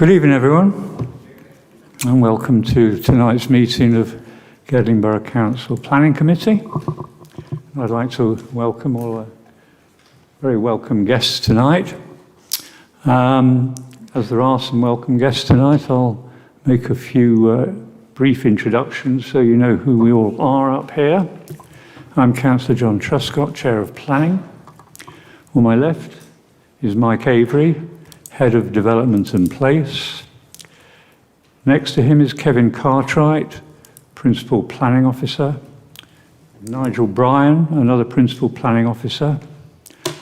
Good evening, everyone, and welcome to tonight's meeting of Gedling Borough Council Planning Committee. I'd like to welcome all our very welcome guests tonight. As there are some welcome guests tonight, I'll make a few brief introductions so you know who we all are up here. I'm Councillor John Truscott, Chair of Planning. On my left is Mike Avery, Head of Development and Place. Next to him is Kevin Cartwright, Principal Planning Officer. Nigel Bryan, another Principal Planning Officer.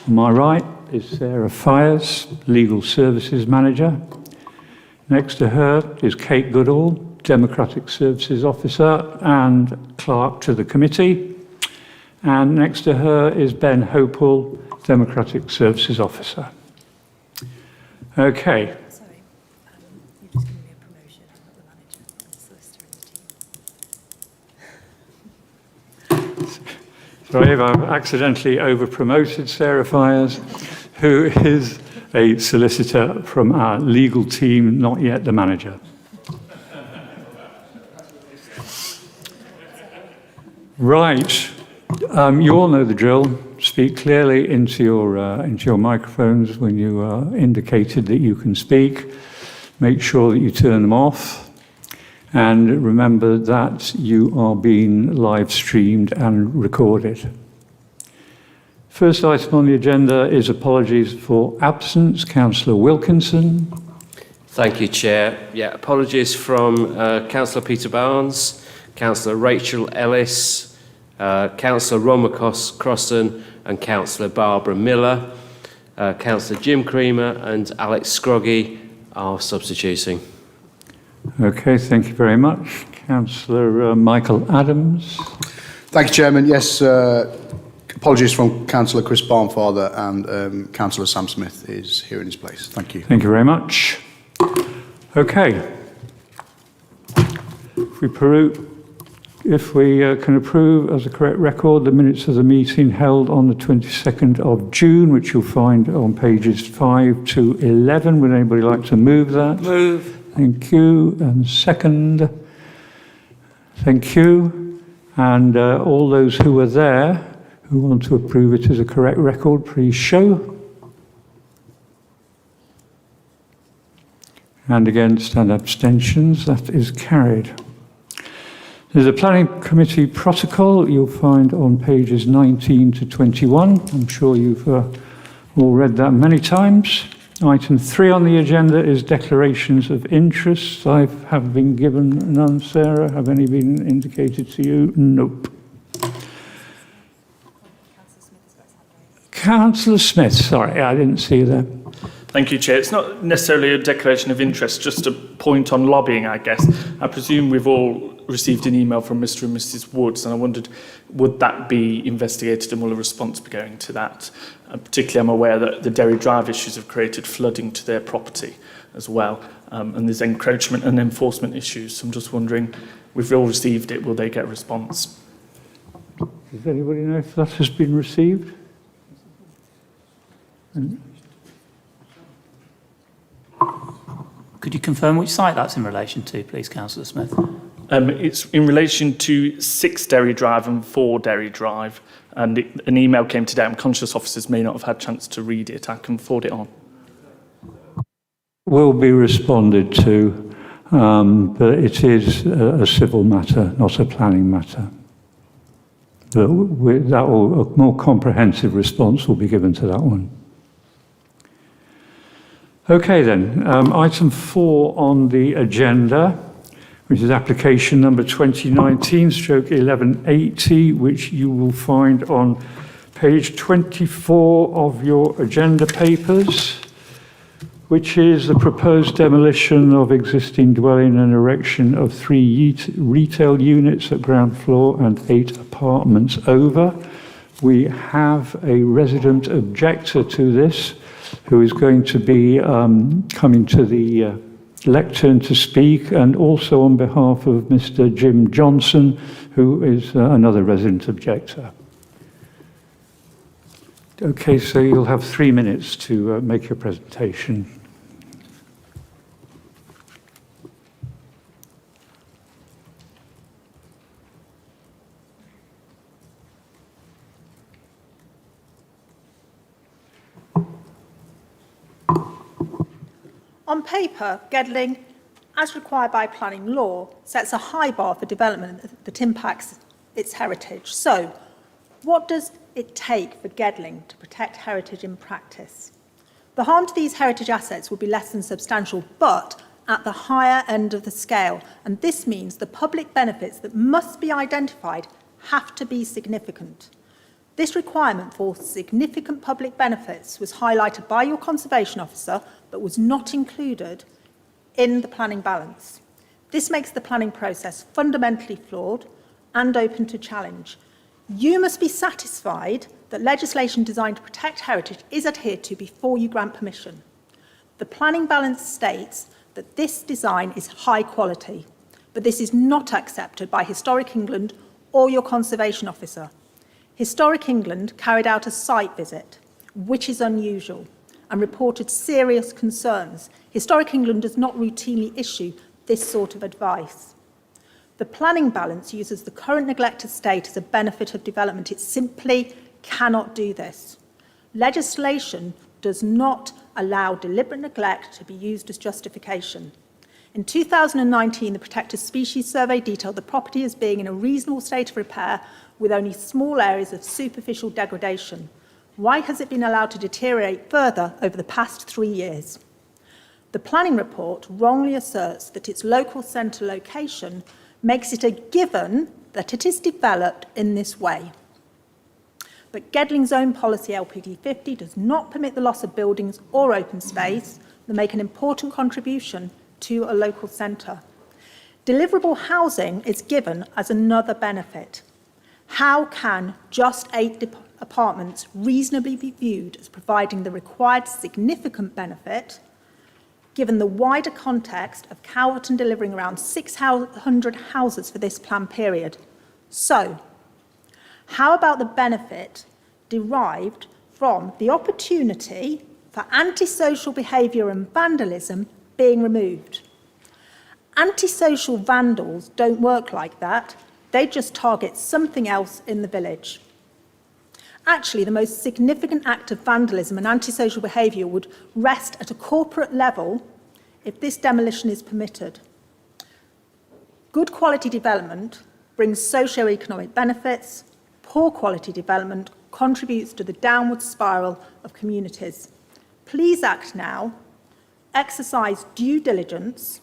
On my right is Sarah Fires, Legal Services Manager. Next to her is Kate Goodall, Democratic Services Officer and Clerk to the Committee. And next to her is Ben Hopel, Democratic Services Officer. Okay. Sorry, you've just given me a promotion. I'm not the manager, I'm the solicitor in the team. Sorry if I've accidentally over-promoted Sarah Fires, who is a solicitor from our legal team, not yet the manager. Right. You all know the drill. Speak clearly into your microphones when you are indicated that you can speak. Make sure that you turn them off. And remember that you are being live streamed and recorded. First item on the agenda is apologies for absence. Councillor Wilkinson. Thank you, Chair. Yeah, apologies from Councillor Peter Barnes, Councillor Rachel Ellis, Councillor Roma Crossan and Councillor Barbara Miller. Councillor Jim Creamer and Alex Scroggy are substituting. Okay, thank you very much. Councillor Michael Adams. Thank you, Chairman. Yes, apologies from Councillor Chris Barnfather and Councillor Sam Smith is here in his place. Thank you. Thank you very much. Okay. If we can approve as a correct record the minutes of the meeting held on the 22nd of June, which you'll find on pages 5 to 11. Would anybody like to move that? Move. Thank you. And second. Thank you. And all those who were there who want to approve it as a correct record, please show. And against and abstentions, that is carried. There's a planning committee protocol you'll find on pages 19 to 21. I'm sure you've all read that many times. Item 3 on the agenda is declarations of interest. I have been given none. Sarah, have any been indicated to you? Nope. Councillor Smith, sorry, I didn't see that. Thank you, Chair. It's not necessarily a declaration of interest, just a point on lobbying, I guess. I presume we've all received an email from Mr. and Mrs. Woods, and I wondered, would that be investigated and will a response be going to that? Particularly, I'm aware that the Derry Drive issues have created flooding to their property as well, and there's encroachment and enforcement issues. So I'm just wondering, we've all received it, will they get a response? Does anybody know if that has been received? Could you confirm which site that's in relation to, please, Councillor Smith? It's in relation to 6 Derry Drive and 4 Derry Drive, and an email came today. I'm conscious officers may not have had a chance to read it. I can forward it on. Will be responded to, but it is a civil matter, not a planning matter. But a more comprehensive response will be given to that one. Okay then, item 4 on the agenda, which is application number 2019/1180, which you will find on page 24 of your agenda papers, which is the proposed demolition of existing dwelling and erection of 3 retail units at ground floor and 8 apartments over. We have a resident objector to this, who is going to be coming to the lectern to speak, and also on behalf of Mr. Jim Johnson, who is another resident objector. Okay, so you'll have 3 minutes to make your presentation. On paper, Gedling, as required by planning law, sets a high bar for development that impacts its heritage. So, what does it take for Gedling to protect heritage in practice? The harm to these heritage assets would be less than substantial, but at the higher end of the scale, and this means the public benefits that must be identified have to be significant. This requirement for significant public benefits was highlighted by your Conservation Officer, but was not included in the planning balance. This makes the planning process fundamentally flawed and open to challenge. You must be satisfied that legislation designed to protect heritage is adhered to before you grant permission. The planning balance states that this design is high quality, but this is not accepted by Historic England or your Conservation Officer. Historic England carried out a site visit, which is unusual, and reported serious concerns. Historic England does not routinely issue this sort of advice. The planning balance uses the current neglected state as a benefit of development. It simply cannot do this. Legislation does not allow deliberate neglect to be used as justification. In 2019, the Protected Species Survey detailed the property as being in a reasonable state of repair with only small areas of superficial degradation. Why has it been allowed to deteriorate further over the past 3 years? The planning report wrongly asserts that its local centre location makes it a given that it is developed in this way. But Gedling's own policy, LPD 50, does not permit the loss of buildings or open space that make an important contribution to a local centre. Deliverable housing is given as another benefit. How can just 8 apartments reasonably be viewed as providing the required significant benefit, given the wider context of Calverton delivering around 600 houses for this plan period? So, how about the benefit derived from the opportunity for antisocial behaviour and vandalism being removed? Antisocial vandals don't work like that. They just target something else in the village. Actually, the most significant act of vandalism and antisocial behaviour would rest at a corporate level if this demolition is permitted. Good quality development brings socio-economic benefits. Poor quality development contributes to the downward spiral of communities. Please act now, exercise due diligence,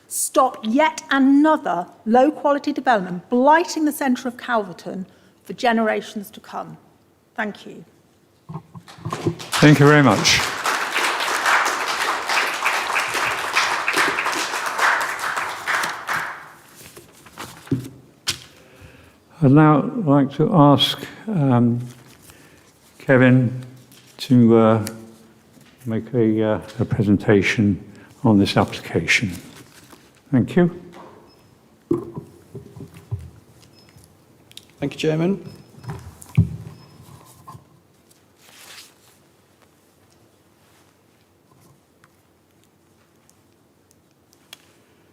stop yet another low-quality development blighting the centre of Calverton for generations to come. Thank you. Thank you very much. I'd now like to ask Kevin to make a presentation on this application. Thank you. Thank you, Chairman.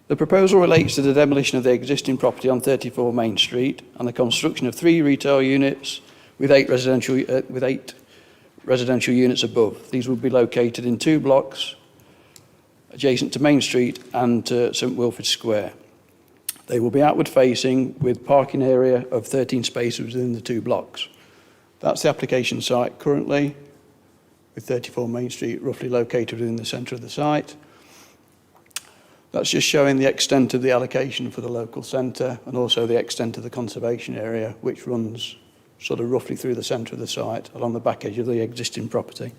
The proposal relates to the demolition of the existing property on 34 Main Street and the construction of 3 retail units with 8 residential units above. These will be located in 2 blocks adjacent to Main Street and to St Wilfrid Square. They will be outward facing with parking area of 13 spaces within the 2 blocks. That's the application site currently, with 34 Main Street roughly located within the centre of the site. That's just showing the extent of the allocation for the local centre and also the extent of the conservation area, which runs sort of roughly through the centre of the site along the back edge of the existing property.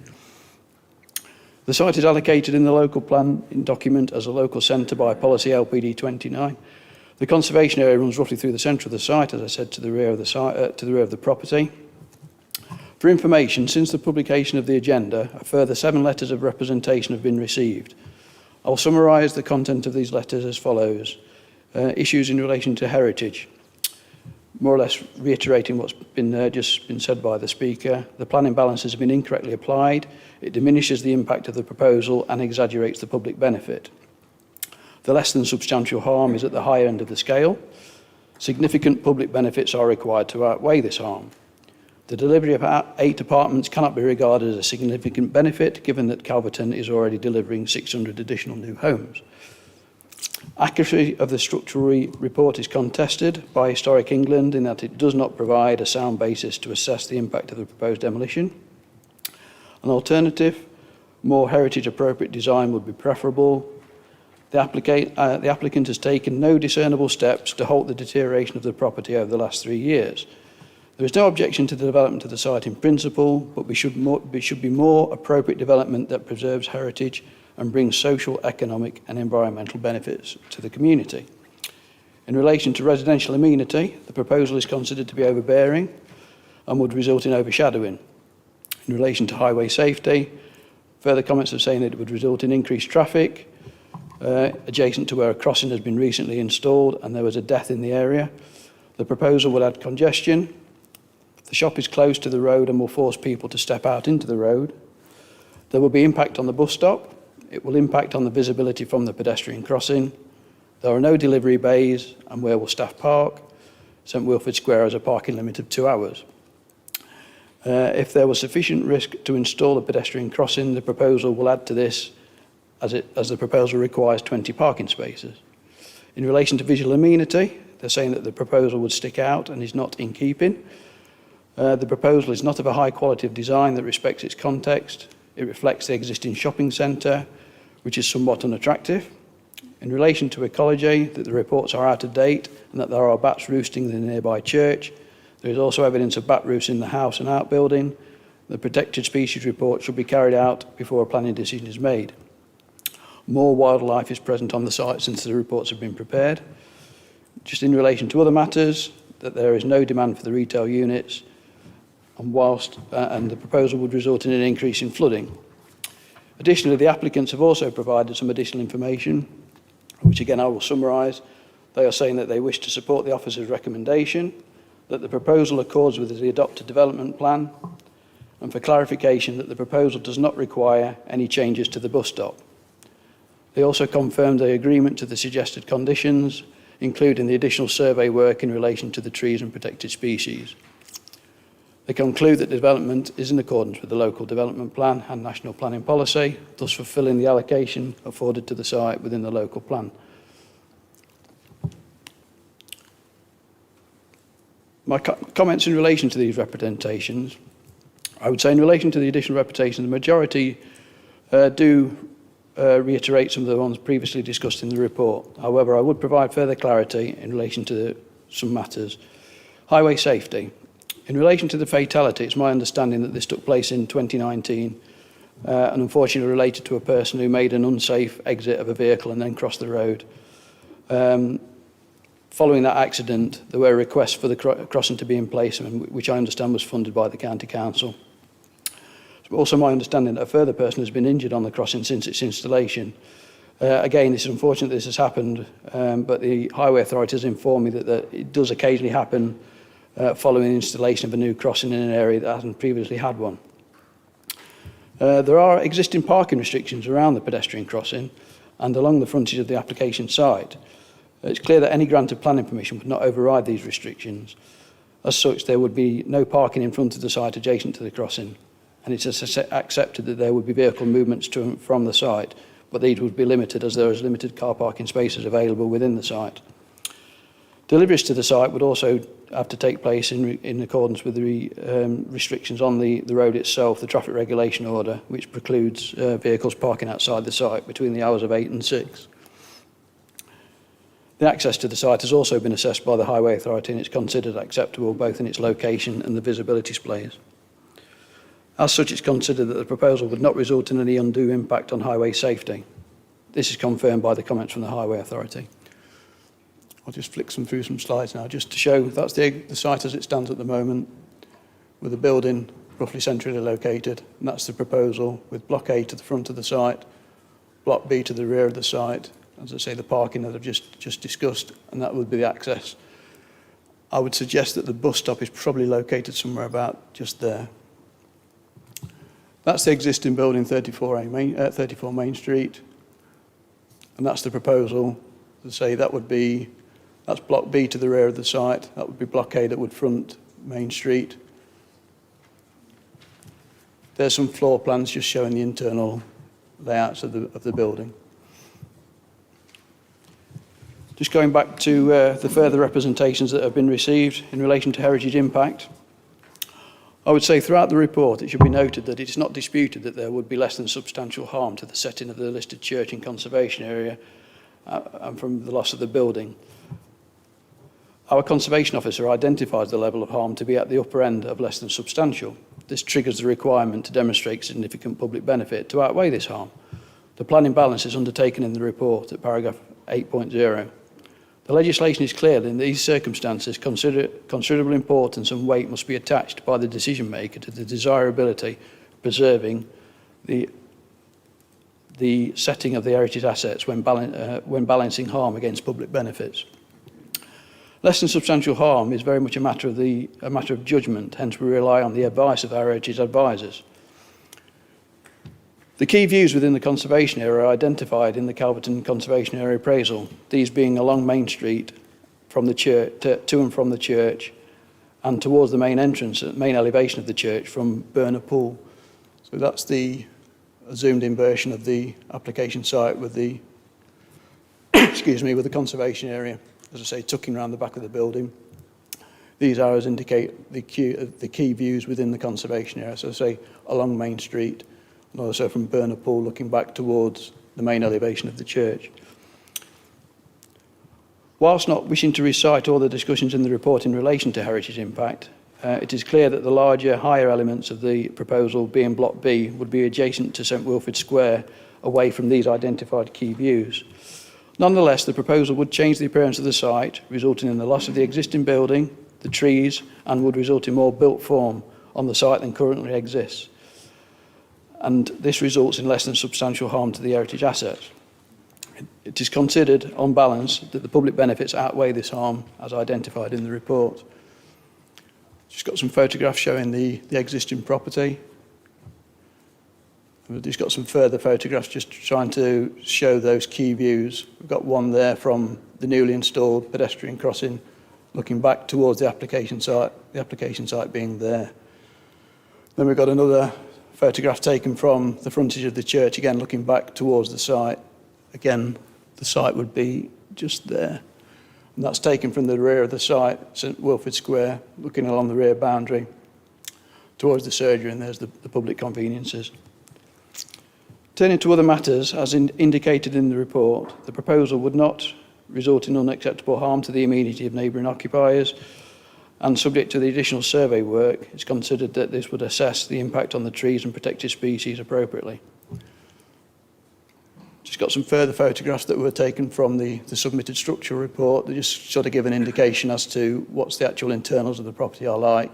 The site is allocated in the local plan document as a local centre by policy LPD 29. The conservation area runs roughly through the centre of the site, as I said, to the rear of the site, to the rear of the property. For information, since the publication of the agenda, a further 7 letters of representation have been received. I'll summarise the content of these letters as follows. Issues in relation to heritage. More or less reiterating what's been just been said by the speaker. The planning balances have been incorrectly applied. It diminishes the impact of the proposal and exaggerates the public benefit. The less than substantial harm is at the higher end of the scale. Significant public benefits are required to outweigh this harm. The delivery of 8 apartments cannot be regarded as a significant benefit, given that Calverton is already delivering 600 additional new homes. Accuracy of the structural report is contested by Historic England in that it does not provide a sound basis to assess the impact of the proposed demolition. An alternative, more heritage-appropriate design would be preferable. The applicant has taken no discernible steps to halt the deterioration of the property over the last 3 years. There is no objection to the development of the site in principle, but it should be more appropriate development that preserves heritage and brings social, economic and environmental benefits to the community. In relation to residential amenity, the proposal is considered to be overbearing and would result in overshadowing. In relation to highway safety, further comments are saying that it would result in increased traffic adjacent to where a crossing has been recently installed and there was a death in the area. The proposal would add congestion. The shop is close to the road and will force people to step out into the road. There will be impact on the bus stop. It will impact on the visibility from the pedestrian crossing. There are no delivery bays, and where will staff park? St Wilfrid Square has a parking limit of 2 hours. If there was sufficient risk to install a pedestrian crossing, the proposal will add to this, as the proposal requires 20 parking spaces. In relation to visual amenity, they're saying that the proposal would stick out and is not in keeping. The proposal is not of a high quality of design that respects its context. It reflects the existing shopping centre, which is somewhat unattractive. In relation to ecology, that the reports are out of date and that there are bats roosting in the nearby church. There is also evidence of bat roosts in the house and outbuilding. The protected species report should be carried out before a planning decision is made. More wildlife is present on the site since the reports have been prepared. Just in relation to other matters, that there is no demand for the retail units, and the proposal would result in an increase in flooding. Additionally, the applicants have also provided some additional information, which again I will summarise. They are saying that they wish to support the officer's recommendation, that the proposal accords with the adopted development plan, and for clarification that the proposal does not require any changes to the bus stop. They also confirmed their agreement to the suggested conditions, including the additional survey work in relation to the trees and protected species. They conclude that development is in accordance with the local development plan and national planning policy, thus fulfilling the allocation afforded to the site within the local plan. My comments in relation to these representations, I would say in relation to the additional representation, the majority do reiterate some of the ones previously discussed in the report. However, I would provide further clarity in relation to some matters. Highway safety. In relation to the fatality, it's my understanding that this took place in 2019 and unfortunately related to a person who made an unsafe exit of a vehicle and then crossed the road. Following that accident, there were requests for the crossing to be in place, which I understand was funded by the County Council. It's also my understanding that a further person has been injured on the crossing since its installation. Again, it's unfortunate this has happened, but the Highway Authority has informed me that it does occasionally happen following the installation of a new crossing in an area that hasn't previously had one. There are existing parking restrictions around the pedestrian crossing and along the frontage of the application site. It's clear that any grant of planning permission would not override these restrictions. As such, there would be no parking in front of the site adjacent to the crossing, and it's accepted that there would be vehicle movements to and from the site, but these would be limited as there is limited car parking spaces available within the site. Deliveries to the site would also have to take place in accordance with the restrictions on the road itself, the traffic regulation order, which precludes vehicles parking outside the site between the hours of 8 and 6. The access to the site has also been assessed by the Highway Authority and it's considered acceptable both in its location and the visibility displays. As such, it's considered that the proposal would not result in any undue impact on highway safety. This is confirmed by the comments from the Highway Authority. I'll just flick through some slides now just to show that's the site as it stands at the moment, with the building roughly centrally located, and that's the proposal with Block A to the front of the site, Block B to the rear of the site, as I say, the parking that I've just discussed, and that would be the access. I would suggest that the bus stop is probably located somewhere about just there. That's the existing building, 34 Main Street, and that's the proposal. As I say, that's Block B to the rear of the site, that would be Block A that would front Main Street, There's some floor plans just showing the internal layouts of the building. Just going back to the further representations that have been received in relation to heritage impact, I would say throughout the report it should be noted that it is not disputed that there would be less than substantial harm to the setting of the listed church in conservation area and from the loss of the building. Our conservation officer identifies the level of harm to be at the upper end of less than substantial. This triggers the requirement to demonstrate significant public benefit to outweigh this harm. The planning balance is undertaken in the report at paragraph 8.0. The legislation is clear that in these circumstances considerable importance and weight must be attached by the decision maker to the desirability of preserving the setting of the heritage assets when balancing harm against public benefits. Less than substantial harm is very much a matter of judgment, hence we rely on the advice of our heritage advisors. The key views within the conservation area are identified in the Calverton Conservation Area Appraisal, these being along Main Street from the church, to and from the church, and towards the main entrance, main elevation of the church from Borough Pool. So that's the zoomed in version of the application site with the, with the conservation area, as I say, tucking around the back of the building. These arrows indicate the key views within the conservation area, so I say along Main Street, and also from Borough Pool looking back towards the main elevation of the church. Whilst not wishing to recite all the discussions in the report in relation to heritage impact, it is clear that the larger, higher elements of the proposal, being Block B, would be adjacent to St Wilfrid Square, away from these identified key views. Nonetheless, the proposal would change the appearance of the site, resulting in the loss of the existing building, the trees, and would result in more built form on the site than currently exists. And this results in less than substantial harm to the heritage assets. It is considered, on balance, that the public benefits outweigh this harm as identified in the report. Just got some photographs showing the existing property. We've just got some further photographs just trying to show those key views. We've got one there from the newly installed pedestrian crossing, looking back towards the application site being there. Then we've got another photograph taken from the frontage of the church, again looking back towards the site. Again, the site would be just there. And that's taken from the rear of the site, St Wilfrid Square, looking along the rear boundary towards the surgery, and there's the public conveniences. Turning to other matters, as indicated in the report, the proposal would not result in unacceptable harm to the amenity of neighbouring occupiers, and subject to the additional survey work, it's considered that this would assess the impact on the trees and protected species appropriately. Just got some further photographs that were taken from the submitted structural report that just sort of give an indication as to what's the actual internals of the property are like,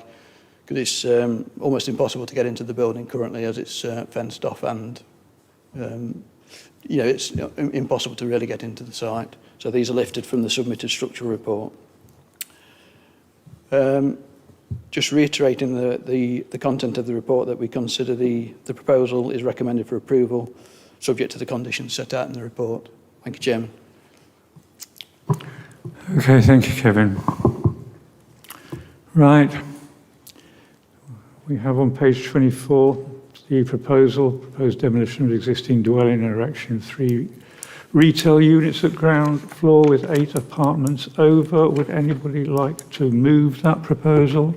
because it's almost impossible to get into the building currently as it's fenced off, and it's impossible to really get into the site. So these are lifted from the submitted structural report. Just reiterating the content of the report, that we consider the proposal is recommended for approval, subject to the conditions set out in the report. Thank you, Chairman. Okay, thank you, Kevin. Right. We have on page 24 the proposed demolition of existing dwelling and erection of 3 retail units at ground floor with 8 apartments over. Would anybody like to move that proposal?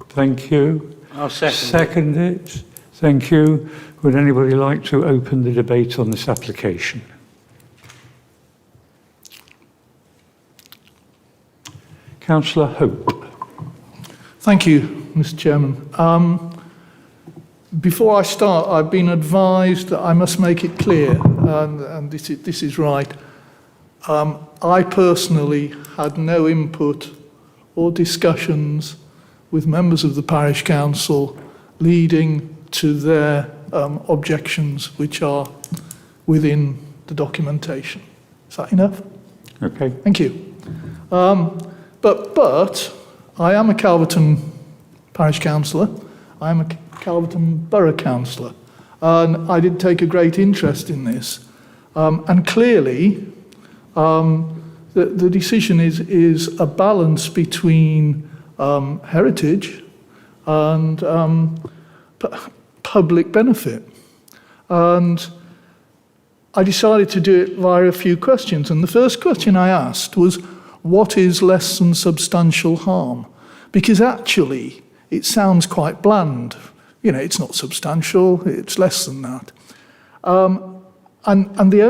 Thank you. I'll Second it. Thank you. Would anybody like to open the debate on this application? Councillor Hope. Thank you, Mr. Chairman. Before I start, I've been advised that I must make it clear, and this is right. I personally had no input or discussions with members of the parish council leading to their objections, which are within the documentation. Is that enough? Okay. Thank you. But I am a Calverton parish councillor. I am a Calverton Borough councillor, and I did take a great interest in this. And clearly, the decision is a balance between heritage and public benefit? And I decided to do it via a few questions. And the first question I asked was, what is less than substantial harm? Because actually, it sounds quite bland. You know, it's not substantial, it's less than that. And the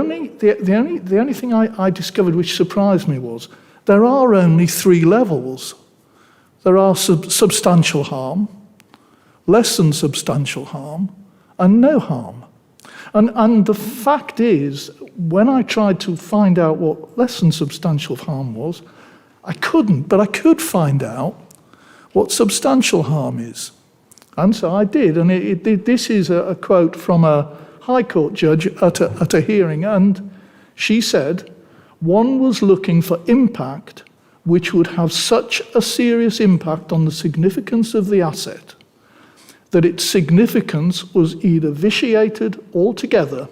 only thing I discovered which surprised me was there are only 3 levels. There are substantial harm, less than substantial harm, and no harm. And the fact is, when I tried to find out what less than substantial harm was, I couldn't, but I could find out what substantial harm is. And so I did, and this is a quote from a High Court judge at a hearing, and she said, one was looking for impact which would have such a serious impact on the significance of the asset that its significance was either vitiated altogether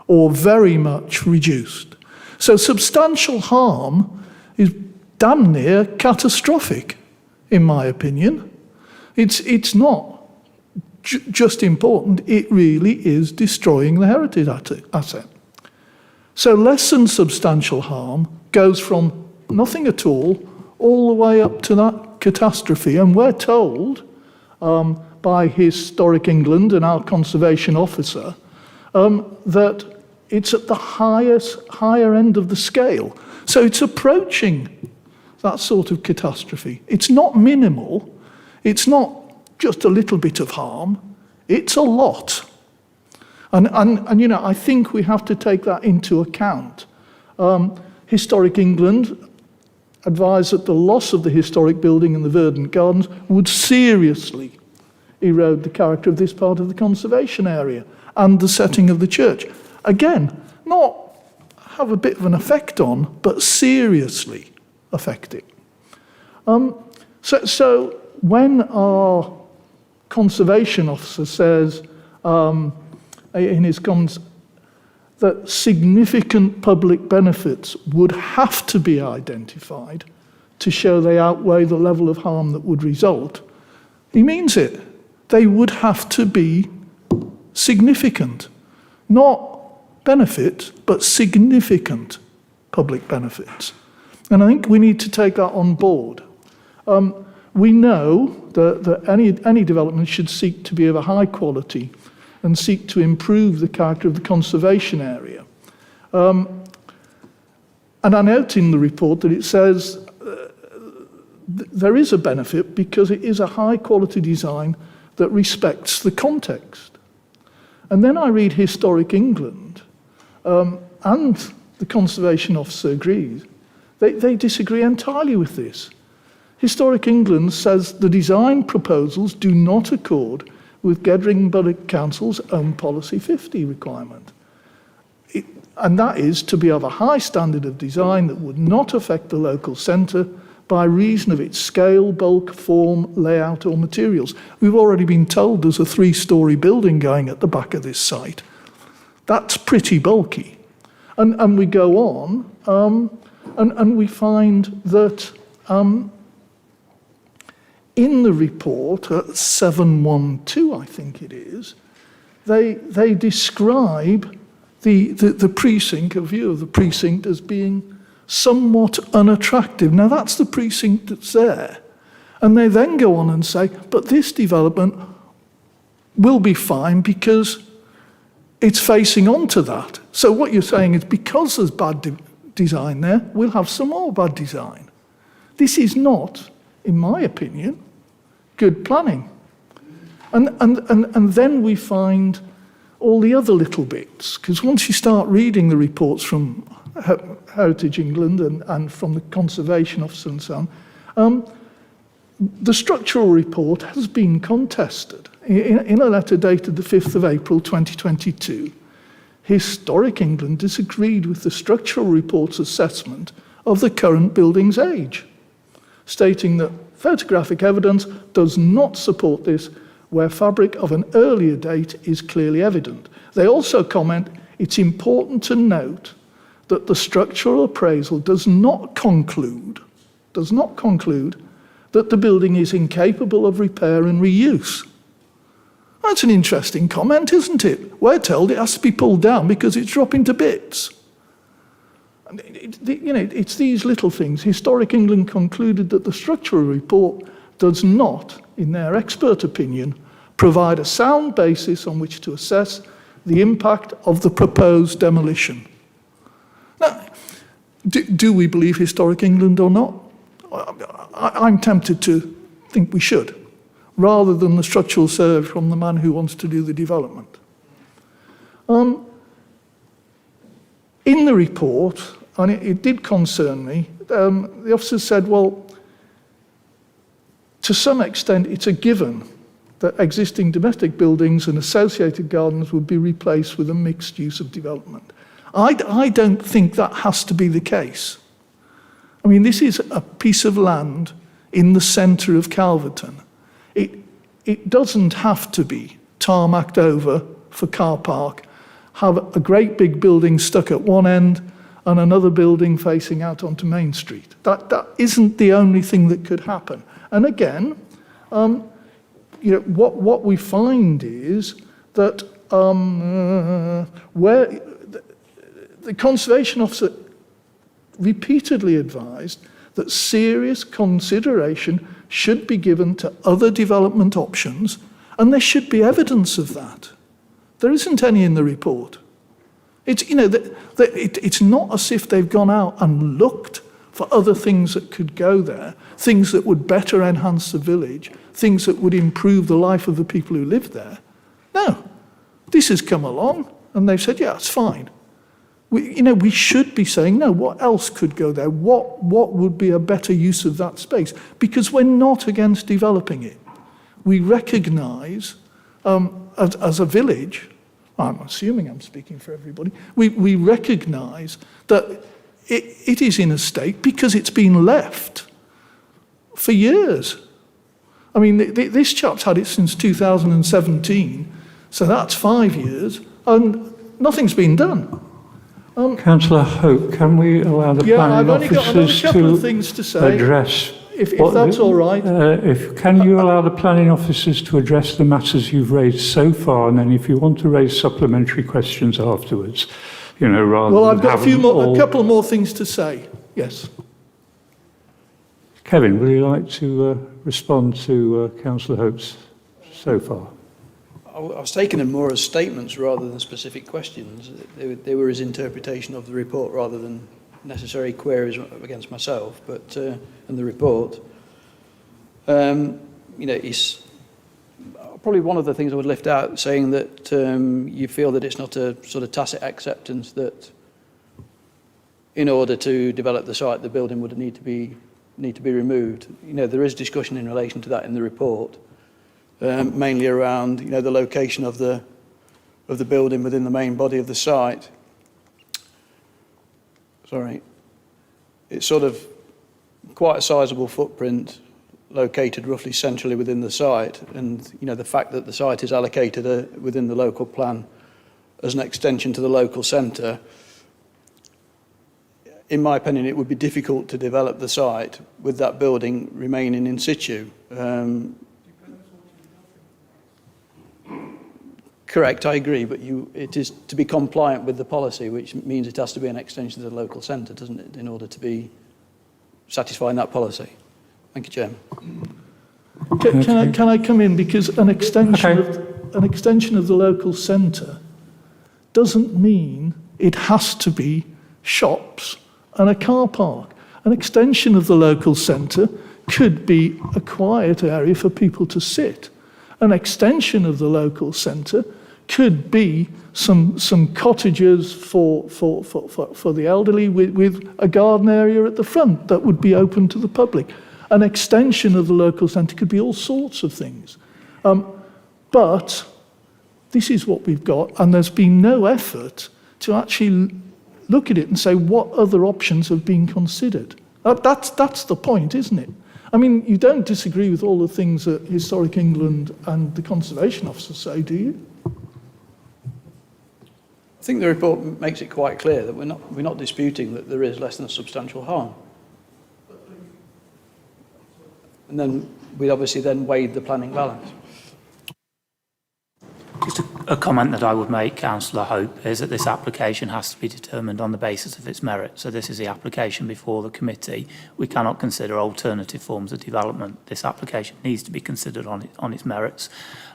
or very much reduced. So substantial harm is damn near catastrophic, in my opinion. It's not just important, it really is destroying the heritage asset. So less than substantial harm goes from nothing at all the way up to that catastrophe. And we're told by Historic England and our conservation officer that it's at the higher end of the scale. So it's approaching that sort of catastrophe. It's not minimal, it's not just a little bit of harm, it's a lot. And you know, I think we have to take that into account. Historic England advised that the loss of the historic building in the verdant gardens would seriously erode the character of this part of the conservation area and the setting of the church. Again, not have a bit of an effect on, but seriously affect it. So when our conservation officer says in his comments that significant public benefits would have to be identified to show they outweigh the level of harm that would result, he means it. They would have to be significant, not benefit, but significant public benefits. And I think we need to take that on board. We know that any development should seek to be of a high quality and seek to improve the character of the conservation area. And I note in the report that it says there is a benefit because it is a high quality design that respects the context. And then I read Historic England, and the conservation officer agrees. They disagree entirely with this. Historic England says the design proposals do not accord with Gedling Borough Council's own Policy 50 requirement. And that is to be of a high standard of design that would not affect the local centre by reason of its scale, bulk, form, layout or materials. We've already been told there's a 3-storey building going at the back of this site. That's pretty bulky. And we go on, and we find that in the report, at 712, I think it is, they describe the precinct, a view of the precinct, as being somewhat unattractive. Now, that's the precinct that's there. And they then go on and say, but this development will be fine because it's facing onto that. So what you're saying is because there's bad design there, we'll have some more bad design. This is not, in my opinion, good planning. And then we find all the other little bits, because once you start reading the reports from Heritage England and from the Conservation Officer and so on, the structural report has been contested. In a letter dated the 5th of April 2022, Historic England disagreed with the structural report's assessment of the current building's age, stating that photographic evidence does not support this where fabric of an earlier date is clearly evident. They also comment, it's important to note that the structural appraisal does not conclude that the building is incapable of repair and reuse. That's an interesting comment, isn't it? We're told it has to be pulled down because it's dropping to bits. And it's these little things. Historic England concluded that the structural report does not, in their expert opinion, provide a sound basis on which to assess the impact of the proposed demolition. Now, do we believe Historic England or not? I'm tempted to think we should, rather than the structural survey from the man who wants to do the development. In the report, and it did concern me, the officers said, well, to some extent it's a given that existing domestic buildings and associated gardens would be replaced with a mixed use of development. I don't think that has to be the case. I mean, this is a piece of land in the centre of Calverton. It doesn't have to be tarmacked over for car park, have a great big building stuck at one end and another building facing out onto Main Street. That isn't the only thing that could happen. And again, what we find is that where the conservation officer repeatedly advised that serious consideration should be given to other development options, and there should be evidence of that. There isn't any in the report. It's not as if they've gone out and looked for other things that could go there, things that would better enhance the village, things that would improve the life of the people who live there. No, this has come along and they've said, yeah, it's fine. We should be saying, no, what else could go there? What would be a better use of that space? Because we're not against developing it. We recognise, as a village, I'm assuming I'm speaking for everybody, we recognise that it is in a state because it's been left for years. I mean, this chap's had it since 2017, so that's 5 years, and nothing's been done. Councillor Hope, can we allow the planning officers to address? If that's all right. Can you allow the planning officers to address the matters you've raised so far, and then if you want to raise supplementary questions afterwards, rather well, than I've got a couple more things to say. Yes. Kevin, would you like to respond to Councillor Hope's so far? I was taking them more as statements rather than specific questions. They were his interpretation of the report rather than necessary queries against myself, but and the report. It's probably one of the things I would lift out, saying that you feel that it's not a sort of tacit acceptance that in order to develop the site, the building would need to be removed. There is discussion in relation to that in the report. Mainly around, the location of the building within the main body of the site. Sorry, it's sort of quite a sizable footprint, located roughly centrally within the site, and the fact that the site is allocated within the local plan as an extension to the local centre. In my opinion, it would be difficult to develop the site with that building remaining in situ. Correct, I agree, but it is to be compliant with the policy, which means it has to be an extension to the local centre, doesn't it, in order to be satisfying that policy. Thank you, Chairman. Can I come in, because an extension of the local centre doesn't mean it has to be shops and a car park. An extension of the local centre could be a quiet area for people to sit. An extension of the local centre could be some cottages for the elderly with a garden area at the front that would be open to the public. An extension of the local centre could be all sorts of things. But this is what we've got, and there's been no effort to actually look at it and say what other options have been considered. That's the point, isn't it? I mean, you don't disagree with all the things that Historic England and the Conservation Officer say, do you? I think the report makes it quite clear that we're not disputing that there is less than substantial harm. And then we obviously then weighed the planning balance. A comment that I would make, Councillor Hope, is that this application has to be determined on the basis of its merit. So this is the application before the committee. We cannot consider alternative forms of development. This application needs to be considered on its merits.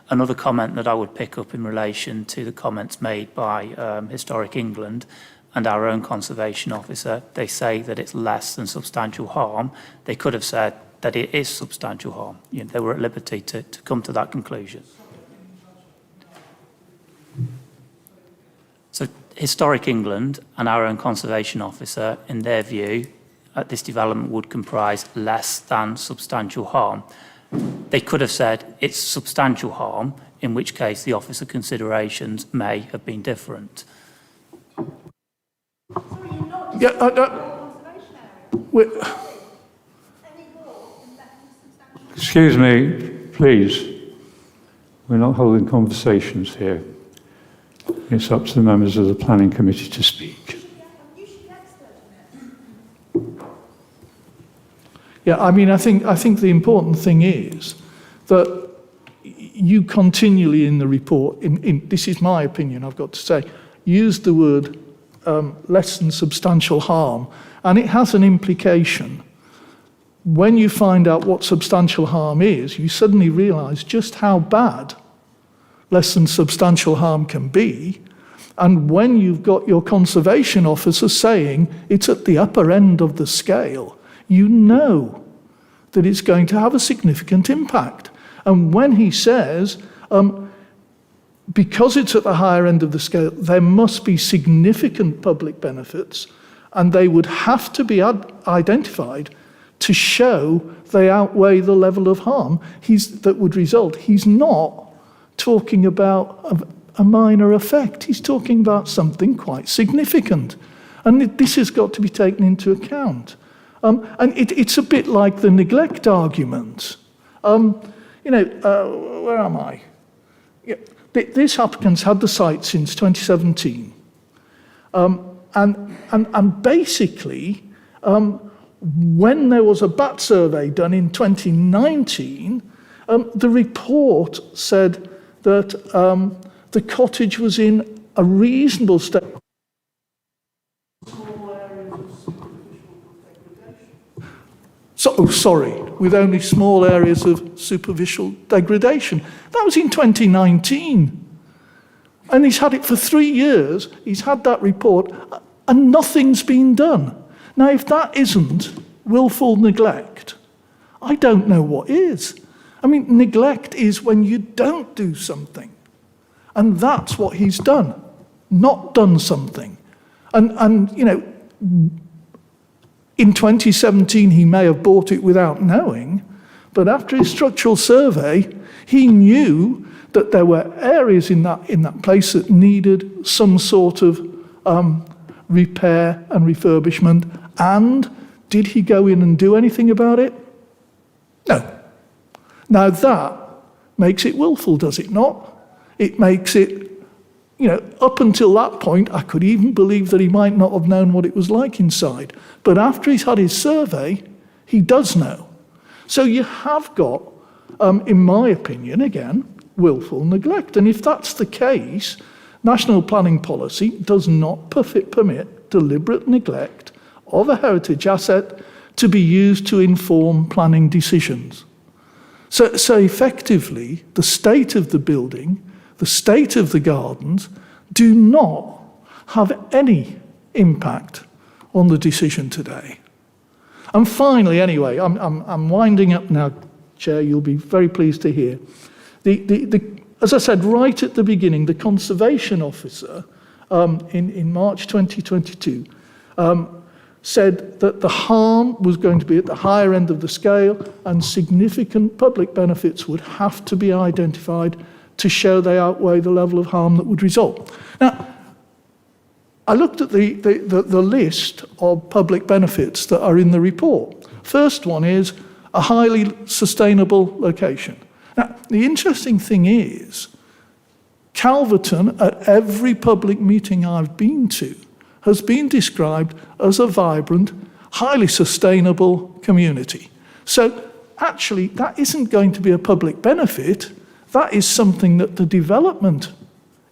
Another comment that I would pick up in relation to the comments made by Historic England and our own conservation officer, they say that it's less than substantial harm. They could have said that it is substantial harm. You know, they were at liberty to come to that conclusion. So Historic England and our own conservation officer, in their view, this development would comprise less than substantial harm. They could have said it's substantial harm, in which case the officer considerations may have been different. Excuse me, please. We're not holding conversations here. It's up to the members of the Planning Committee to speak. Yeah, I mean, I think the important thing is that you continually in the report, this is my opinion, I've got to say, use the word less than substantial harm, and it has an implication. When you find out what substantial harm is, you suddenly realise just how bad less than substantial harm can be. And when you've got your conservation officer saying it's at the upper end of the scale, you know that it's going to have a significant impact. And when he says, because it's at the higher end of the scale, there must be significant public benefits, and they would have to be identified to show they outweigh the level of harm that would result. He's not talking about a minor effect. He's talking about something quite significant. And this has got to be taken into account. And it's a bit like the neglect argument. Where am I? Yeah, this applicant's had the site since 2017. And basically, when there was a bat survey done in 2019, the report said that the cottage was in a reasonable state. With only small areas of superficial degradation. That was in 2019. And he's had it for 3 years. He's had that report, and nothing's been done. Now, if that isn't willful neglect, I don't know what is. I mean, neglect is when you don't do something. And that's what he's done, not done something. And in 2017, he may have bought it without knowing, but after his structural survey, he knew that there were areas in that place that needed some sort of repair and refurbishment. And did he go in and do anything about it? No. Now that makes it willful, does it not? It makes it, up until that point, I could even believe that he might not have known what it was like inside. But after he's had his survey, he does know. So you have got, in my opinion, again, willful neglect. And if that's the case, national planning policy does not permit deliberate neglect of a heritage asset to be used to inform planning decisions. So effectively, the state of the building, the state of the gardens, do not have any impact on the decision today. And finally, anyway, I'm winding up now, Chair, you'll be very pleased to hear. As I said right at the beginning, the Conservation Officer in March 2022 said that the harm was going to be at the higher end of the scale and significant public benefits would have to be identified to show they outweigh the level of harm that would result. Now, I looked at the list of public benefits that are in the report. First one is a highly sustainable location. Now, the interesting thing is, Calverton, at every public meeting I've been to, has been described as a vibrant, highly sustainable community. So actually, that isn't going to be a public benefit. That is something that the development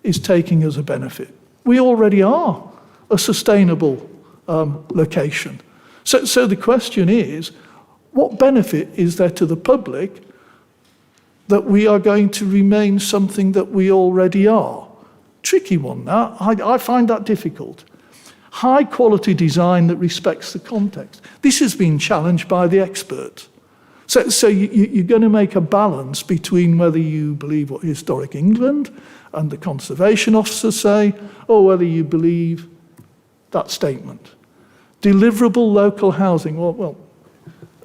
is taking as a benefit. We already are a sustainable location. So the question is, what benefit is there to the public that we are going to remain something that we already are? Tricky one, that. I find that difficult. High quality design that respects the context. This has been challenged by the experts. So you're going to make a balance between whether you believe what Historic England and the conservation officers say, or whether you believe that statement. Deliverable local housing. Well,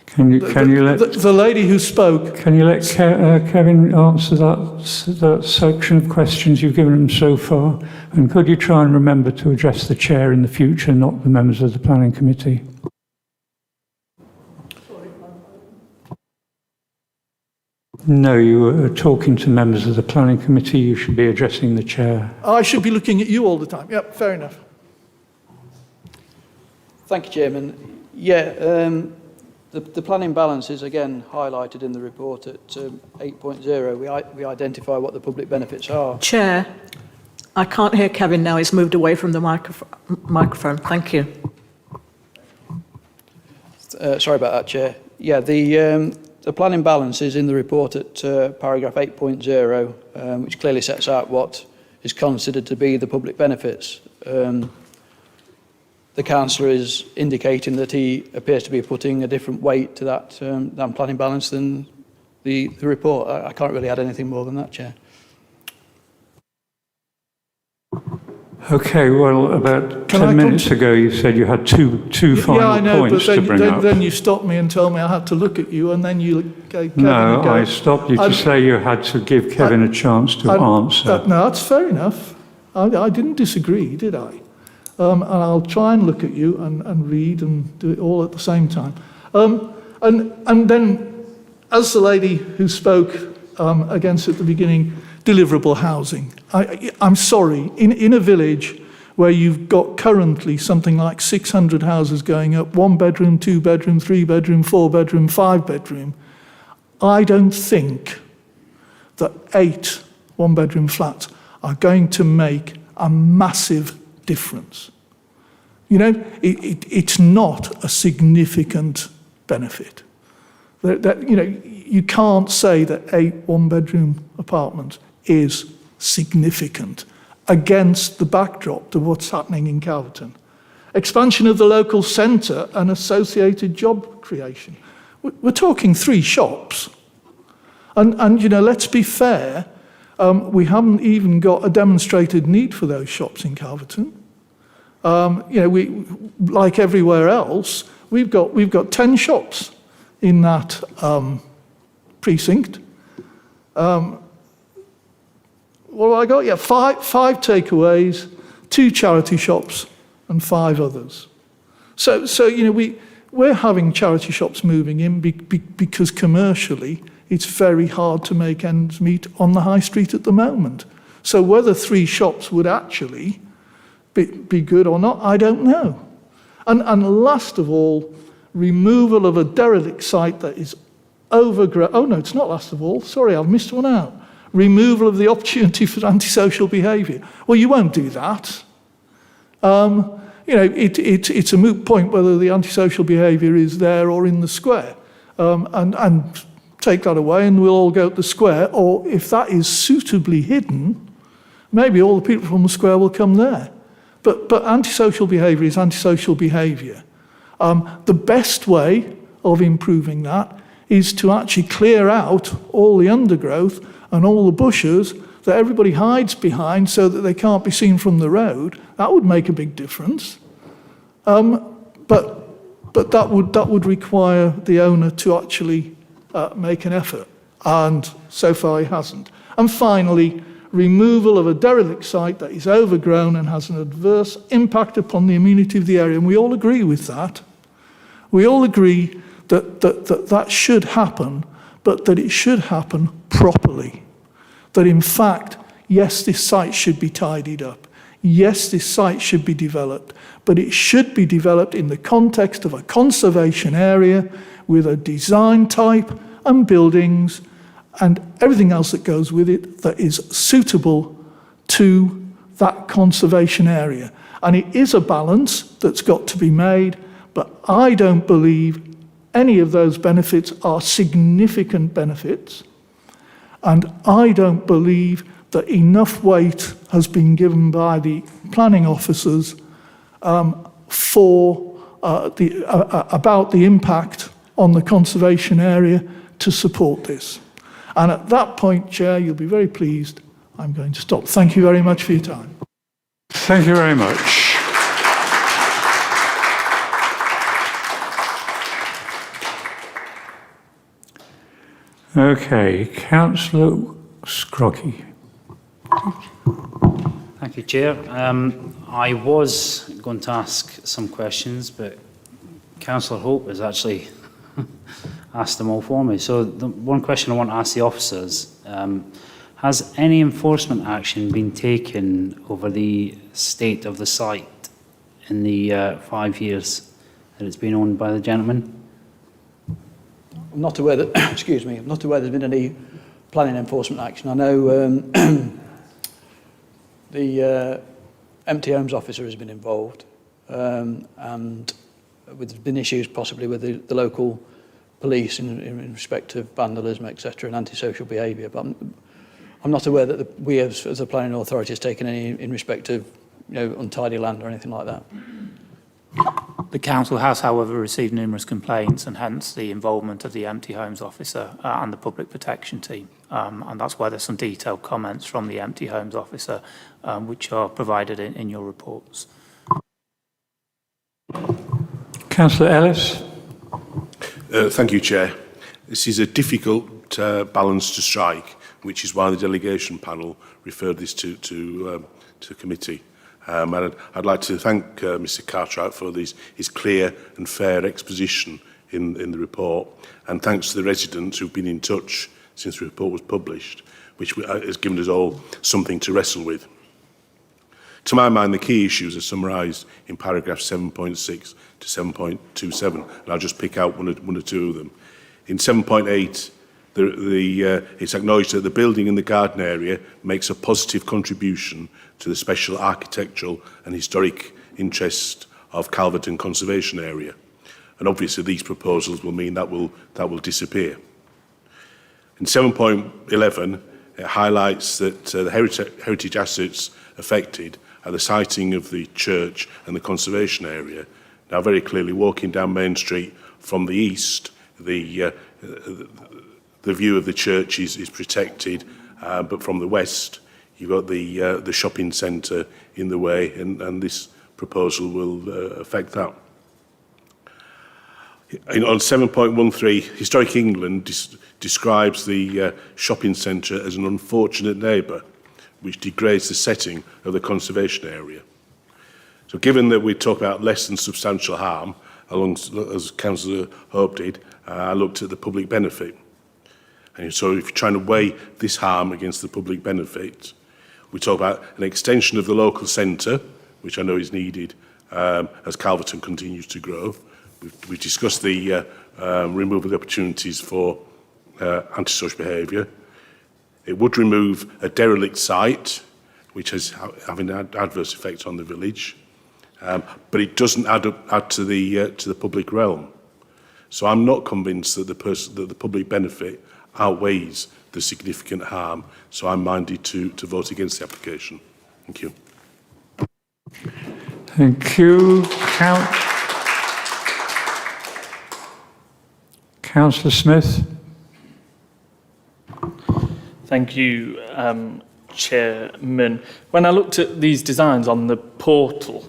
Can you let the lady who spoke. Can you let Kevin answer that section of questions you've given him so far? And could you try and remember to address the chair in the future, not the members of the planning committee? No, you were talking to members of the planning committee. You should be addressing the chair. I should be looking at you all the time. Yep, fair enough. Thank you, Chairman. Yeah, the planning balance is again highlighted in the report at 8.0. We identify what the public benefits are. Chair, I can't hear Kevin now. He's moved away from the microphone. Thank you. Sorry about that, Chair. Yeah, the planning balance is in the report at paragraph 8.0, which clearly sets out what is considered to be the public benefits. The councillor is indicating that he appears to be putting a different weight to that planning balance than the report. I can't really add anything more than that, Chair. Okay, well, about 10 minutes ago you said you had two final points to bring up. Then you stopped me and told me I had to look at you, and then you gave Kevin No, a go. I stopped you to say you had to give Kevin a chance to answer. No, that's fair enough. I didn't disagree, did I? And I'll try and look at you and read and do it all at the same time. And then, as the lady who spoke against at the beginning, deliverable housing. I'm sorry, in a village where you've got currently something like 600 houses going up, 1 bedroom, 2 bedroom, 3 bedroom, 4 bedroom, 5 bedroom, I don't think that 8 one-bedroom flats are going to make a massive difference. You know, it's not a significant benefit. You can't say that 8 one-bedroom apartments is significant against the backdrop of what's happening in Calverton. Expansion of the local centre and associated job creation. We're talking 3 shops. And let's be fair, we haven't even got a demonstrated need for those shops in Calverton. We, like everywhere else, we've got 10 shops in that precinct. What have I got? Yeah, five takeaways, 2 charity shops, and 5 others. So we're having charity shops moving in because commercially it's very hard to make ends meet on the high street at the moment. So whether 3 shops would actually be good or not, I don't know. And last of all, removal of a derelict site that is overgrown. Oh no, it's not last of all. Sorry, I've missed one out. Removal of the opportunity for antisocial behaviour. Well, you won't do that. It's a moot point whether the antisocial behaviour is there or in the square. And take that away and we'll all go to the square. Or if that is suitably hidden, maybe all the people from the square will come there. But antisocial behaviour is antisocial behaviour. The best way of improving that is to actually clear out all the undergrowth and all the bushes that everybody hides behind so that they can't be seen from the road. That would make a big difference. But that would require the owner to actually make an effort, and so far he hasn't. And finally, removal of a derelict site that is overgrown and has an adverse impact upon the amenity of the area, and we all agree with that. We all agree that should happen, but that it should happen properly. That in fact, yes, this site should be tidied up. Yes, this site should be developed, but it should be developed in the context of a conservation area with a design type and buildings and everything else that goes with it that is suitable to that conservation area. And it is a balance that's got to be made, but I don't believe any of those benefits are significant benefits. And I don't believe that enough weight has been given by the planning officers about the impact on the conservation area to support this. And at that point, Chair, you'll be very pleased, I'm going to stop. Thank you very much for your time. Thank you very much. Okay, Councillor Scroggy. Thank you, Chair. I was going to ask some questions, but Councillor Hope has actually asked them all for me. So the one question I want to ask the officers, has any enforcement action been taken over the state of the site in the 5 years that it's been owned by the gentleman? I'm not aware that, excuse me, I'm not aware there's been any planning enforcement action. I know the empty homes officer has been involved, and there's been issues possibly with the local police in respect of vandalism, etc., and antisocial behaviour. But I'm not aware that we as a planning authority has taken any in respect of untidy land or anything like that. The council has, however, received numerous complaints, and hence the involvement of the empty homes officer and the public protection team. And that's why there's some detailed comments from the empty homes officer, which are provided in your reports. Councillor Ellis. Thank you, Chair. This is a difficult balance to strike, which is why the delegation panel referred this to committee. And I'd like to thank Mr Cartwright for his clear and fair exposition in the report, and thanks to the residents who've been in touch since the report was published, which has given us all something to wrestle with. To my mind, the key issues are summarised in paragraphs 7.6 to 7.27, and I'll just pick out one or two of them. In 7.8, it's acknowledged that the building in the garden area makes a positive contribution to the special architectural and historic interest of Calverton Conservation Area. And obviously these proposals will mean that will disappear. In 7.11, it highlights that the heritage assets affected are the siting of the church and the conservation area. Now, very clearly, walking down Main Street from the east, the view of the church is protected, but from the west, you've got the shopping centre in the way, and this proposal will affect that. On 7.13, Historic England describes the shopping centre as an unfortunate neighbour, which degrades the setting of the conservation area. So given that we talk about less than substantial harm, as Councillor Hope did, I looked at the public benefit. And so if you're trying to weigh this harm against the public benefit, we talk about an extension of the local centre, which I know is needed as Calverton continues to grow. We've discussed the removal of the opportunities for antisocial behaviour. It would remove a derelict site, which is having an adverse effect on the village, but it doesn't add to the public realm. So I'm not convinced that the public benefit outweighs the significant harm. So I'm minded to vote against the application. Thank you. Thank you. Councillor Smith. Thank you, Chairman. When I looked at these designs on the portal,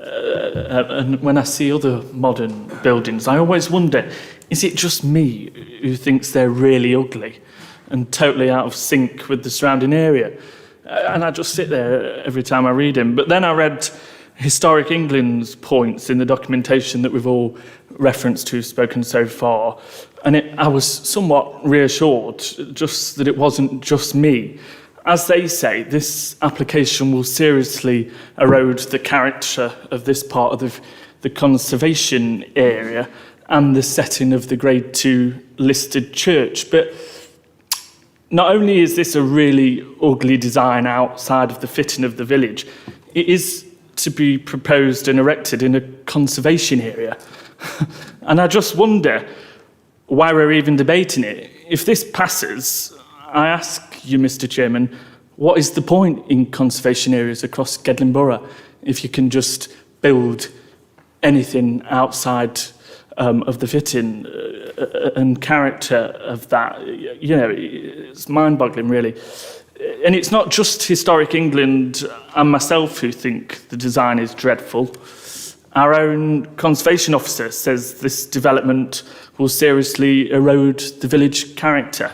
and when I see other modern buildings, I always wonder, is it just me who thinks they're really ugly and totally out of sync with the surrounding area? And I just sit there every time I read him. But then I read Historic England's points in the documentation that we've all referenced to, spoken so far, and I was somewhat reassured just that it wasn't just me. As they say, this application will seriously erode the character of this part of the conservation area and the setting of the Grade 2 listed church. But not only is this a really ugly design outside of the fitting of the village, it is to be proposed and erected in a conservation area. And I just wonder why we're even debating it. If this passes, I ask you, Mr. Chairman, what is the point in conservation areas across Gedling Borough if you can just build anything outside of the fitting and character of that? You know, it's mind-boggling, really. And it's not just Historic England and myself who think the design is dreadful. Our own conservation officer says this development will seriously erode the village character.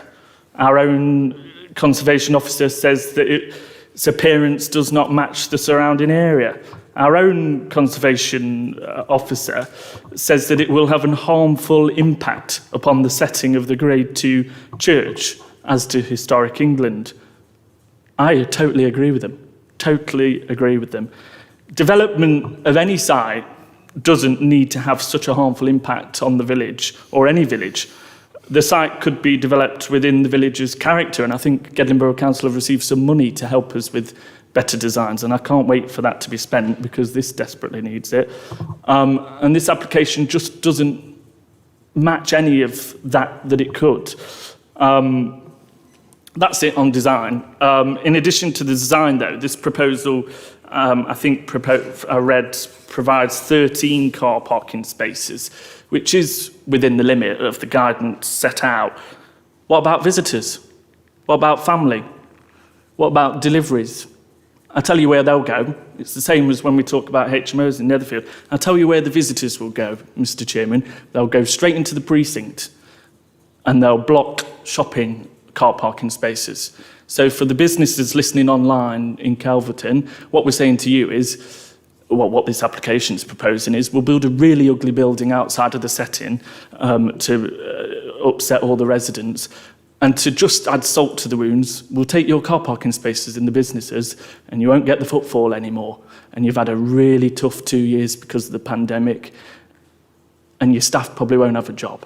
Our own conservation officer says that its appearance does not match the surrounding area. Our own conservation officer says that it will have a harmful impact upon the setting of the Grade 2 church, as to Historic England. I totally agree with them. Totally agree with them. Development of any site doesn't need to have such a harmful impact on the village, or any village. The site could be developed within the village's character, and I think Gedling Borough Council have received some money to help us with better designs, and I can't wait for that to be spent because this desperately needs it. And this application just doesn't match any of that it could. That's it on design. In addition to the design, though, this proposal, I think I read, provides 13 car parking spaces, which is within the limit of the guidance set out. What about visitors? What about family? What about deliveries? I'll tell you where they'll go. It's the same as when we talk about HMOs in Netherfield. I'll tell you where the visitors will go, Mr. Chairman. They'll go straight into the precinct and they'll block shopping car parking spaces. So for the businesses listening online in Calverton, what we're saying to you is, well, what this application is proposing is we'll build a really ugly building outside of the setting to upset all the residents. And to just add salt to the wounds, we'll take your car parking spaces in the businesses and you won't get the footfall anymore. And you've had a really tough 2 years because of the pandemic and your staff probably won't have a job.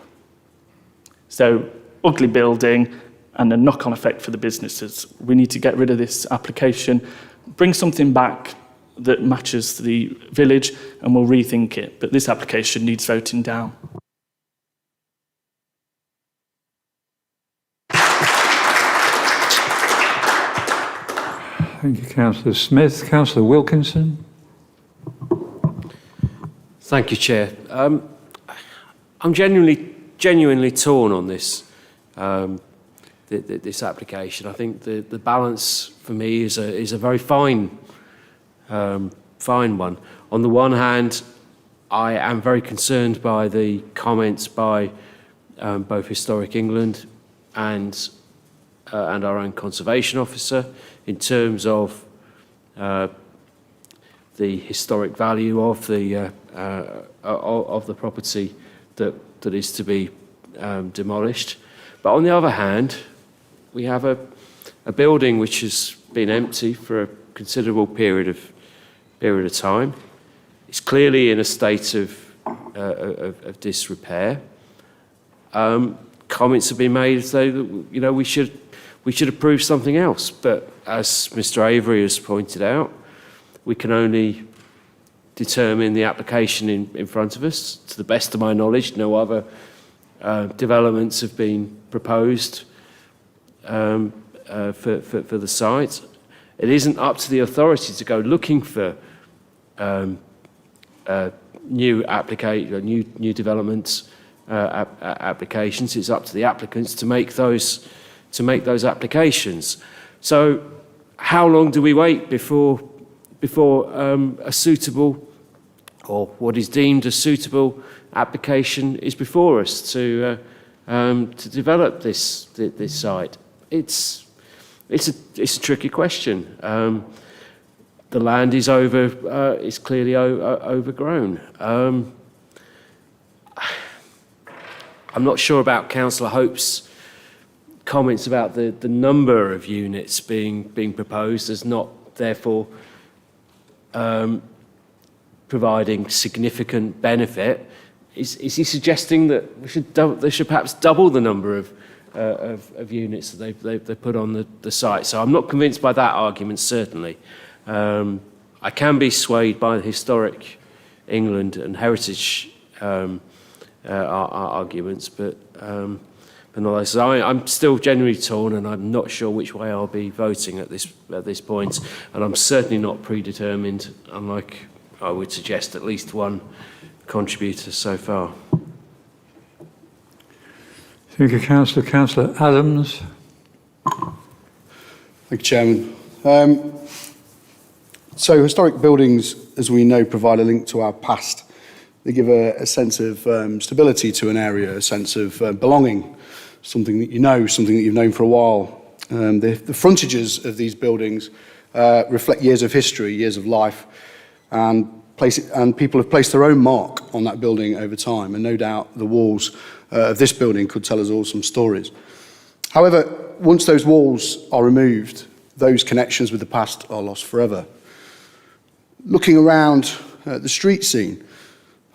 So, ugly building and a knock-on effect for the businesses. We need to get rid of this application, bring something back that matches the village, and we'll rethink it. But this application needs voting down. Thank you, Councillor Smith. Councillor Wilkinson. Thank you, Chair. I'm genuinely torn on this this application. I think the balance for me is a very fine one. On the one hand, I am very concerned by the comments by both Historic England and our own conservation officer in terms of the historic value of the property that is to be demolished. But on the other hand, we have a building which has been empty for a considerable period of time. It's clearly in a state of disrepair. Comments have been made as though we should approve something else. But as Mr. Avery has pointed out, we can only determine the application in front of us. To the best of my knowledge, no other developments have been proposed for the site. It isn't up to the authority to go looking for new developments applications. It's up to the applicants to make those applications. So, how long do we wait before a suitable, or what is deemed a suitable application is before us to develop this site? It's a tricky question. The land is is clearly overgrown. I'm not sure about Councillor Hope's comments about the number of units being proposed as not therefore providing significant benefit. Is he suggesting that they should perhaps double the number of units that they put on the site. So I'm not convinced by that argument, certainly. I can be swayed by the historic England and heritage arguments, but nonetheless, so I'm still genuinely torn, and I'm not sure which way I'll be voting at this point, and I'm certainly not predetermined, unlike I would suggest at least one contributor so far. Thank you, Councillor. Councillor Adams. Thank you, Chairman. So historic buildings, as we know, provide a link to our past. They give a sense of stability to an area, a sense of belonging, something that you know, something that you've known for a while. The frontages of these buildings reflect years of history, years of life, and people have placed their own mark on that building over time, and no doubt the walls of this building could tell us all some stories. However, once those walls are removed, those connections with the past are lost forever. Looking around the street scene,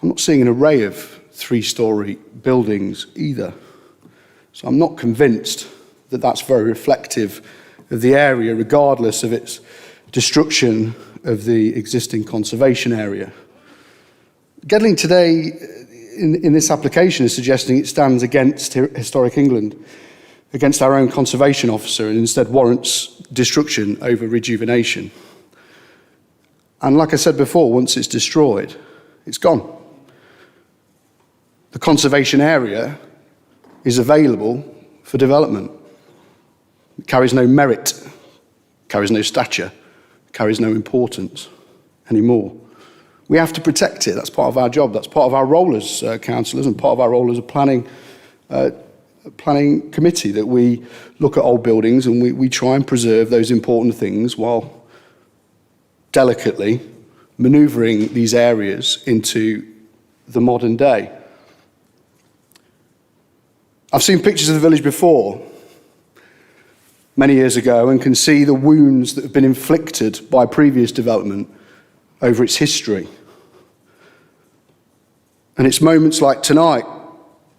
I'm not seeing an array of three-storey buildings either. So I'm not convinced that that's very reflective of the area, regardless of its destruction of the existing conservation area. Gedling today, in this application, is suggesting it stands against historic England, against our own conservation officer, and instead warrants destruction over rejuvenation. And like I said before, once it's destroyed, it's gone. The conservation area is available for development. It carries no merit, carries no stature, carries no importance anymore. We have to protect it. That's part of our job. That's part of our role as councillors and part of our role as a planning committee, that we look at old buildings and we try and preserve those important things while delicately manoeuvring these areas into the modern day. I've seen pictures of the village before, many years ago, and can see the wounds that have been inflicted by previous development over its history. And it's moments like tonight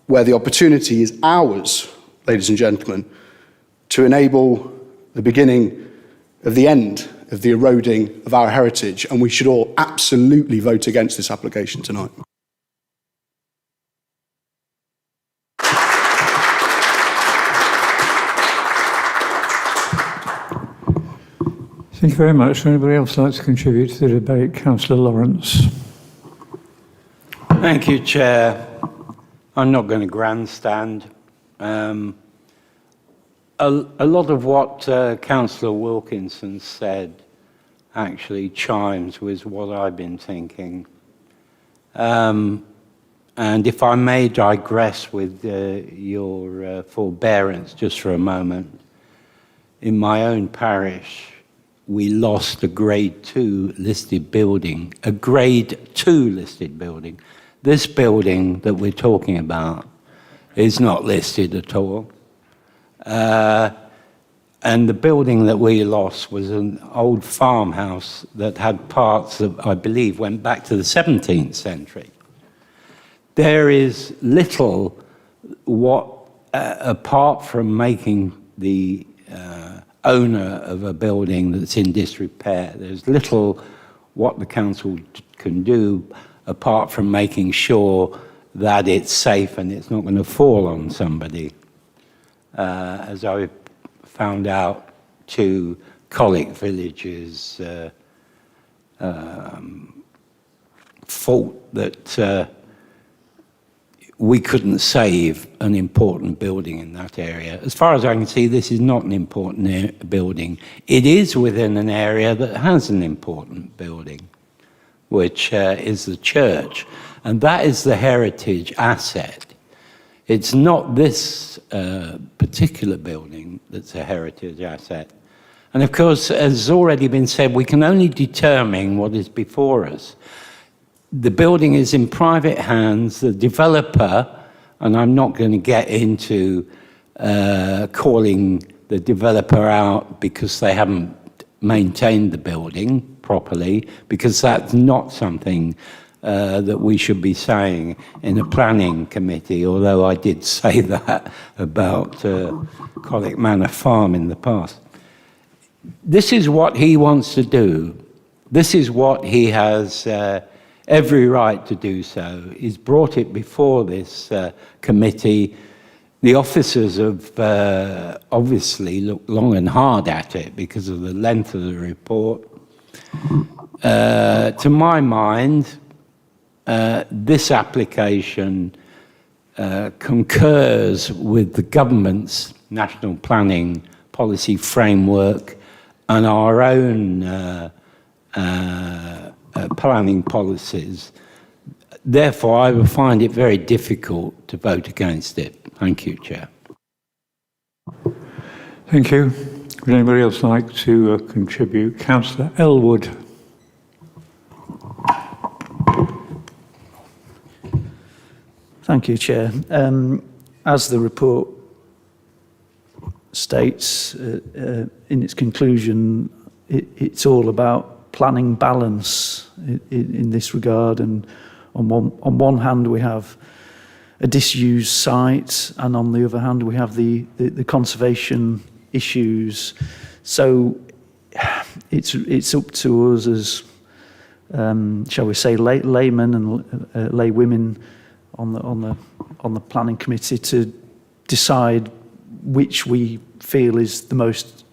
where the opportunity is ours, ladies and gentlemen, to enable the beginning of the end of the eroding of our heritage, and we should all absolutely vote against this application tonight. Thank you very much. Would anybody else like to contribute to the debate? Councillor Lawrence. Thank you, Chair. I'm not going to grandstand. A lot of what Councillor Wilkinson said actually chimes with what I've been thinking. And if I may digress with your forbearance just for a moment, in my own parish, we lost a Grade 2 listed building, a Grade 2 listed building. This building that we're talking about is not listed at all. And the building that we lost was an old farmhouse that had parts that I believe went back to the 17th century. There is little apart from making the owner of a building that's in disrepair, there's little what the council can do apart from making sure that it's safe and it's not going to fall on somebody. As I found out, 2 Colic villages thought that we couldn't save an important building in that area. As far as I can see, this is not an important building. It is within an area that has an important building, which is the church, and that is the heritage asset. It's not this particular building that's a heritage asset. And of course, as has already been said, we can only determine what is before us. The building is in private hands. The developer, and I'm not going to get into calling the developer out because they haven't maintained the building properly, because that's not something that we should be saying in a planning committee, although I did say that about Collick Manor Farm in the past. This is what he wants to do. This is what he has every right to do so. He's brought it before this committee. The officers have obviously looked long and hard at it because of the length of the report. To my mind, this application concurs with the government's national planning policy framework and our own planning policies. Therefore, I would find it very difficult to vote against it. Thank you, Chair. Thank you. Would anybody else like to contribute? Councillor Elwood. Thank you, Chair. As the report states in its conclusion, it's all about planning balance in this regard. And on one hand, we have a disused site, and on the other hand, we have the conservation issues. So it's up to us as, shall we say, laymen and laywomen on the planning committee to decide which we feel is the most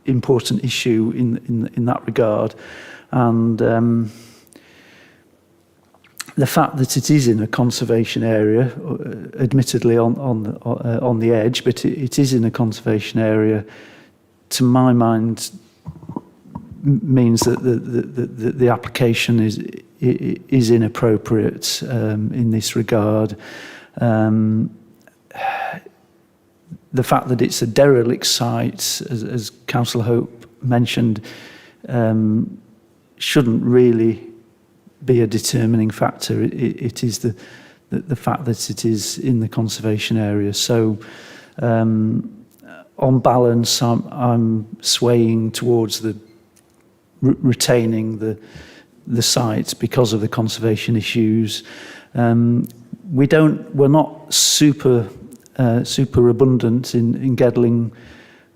important issue in that regard. And the fact that it is in a conservation area, admittedly on the edge, but it is in a conservation area, to my mind, means that the application is inappropriate in this regard. The fact that it's a derelict site, as Councillor Hope mentioned, shouldn't really be a determining factor. It is the fact that it is in the conservation area. So, on balance, I'm swaying towards retaining the site because of the conservation issues. We're not super abundant in Gedling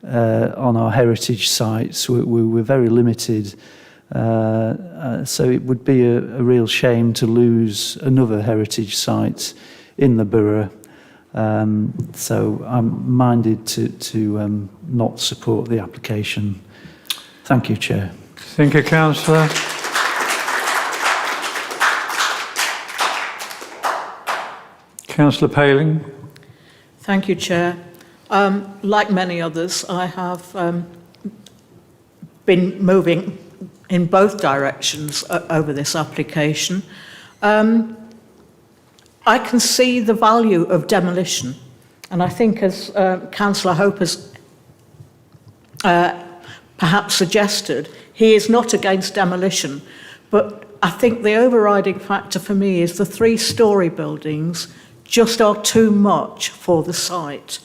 on our heritage sites. We're very limited. So it would be a real shame to lose another heritage site in the borough. So I'm minded to not support the application. Thank you, Chair. Thank you, Councillor. Councillor Paling. Thank you, Chair. Like many others, I have been moving in both directions over this application. I can see the value of demolition, and I think, as Councillor Hope has perhaps suggested, he is not against demolition, but I think the overriding factor for me is the 3-storey buildings just are too much for the site.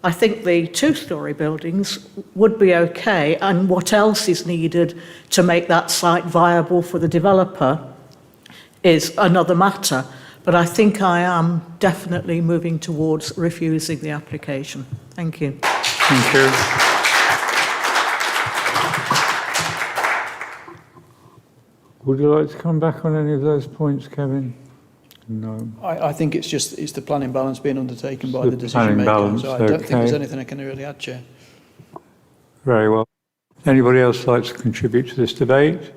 I think the 2-storey buildings would be okay, and what else is needed to make that site viable for the developer is another matter. But I think I am definitely moving towards refusing the application. Thank you. Thank you. Would you like to come back on any of those points, Kevin? No. I think it's the planning balance being undertaken by The the decision maker. planning So I balance, don't think there's okay. anything I can really add, Chair. Very well. Anybody else like to contribute to this debate?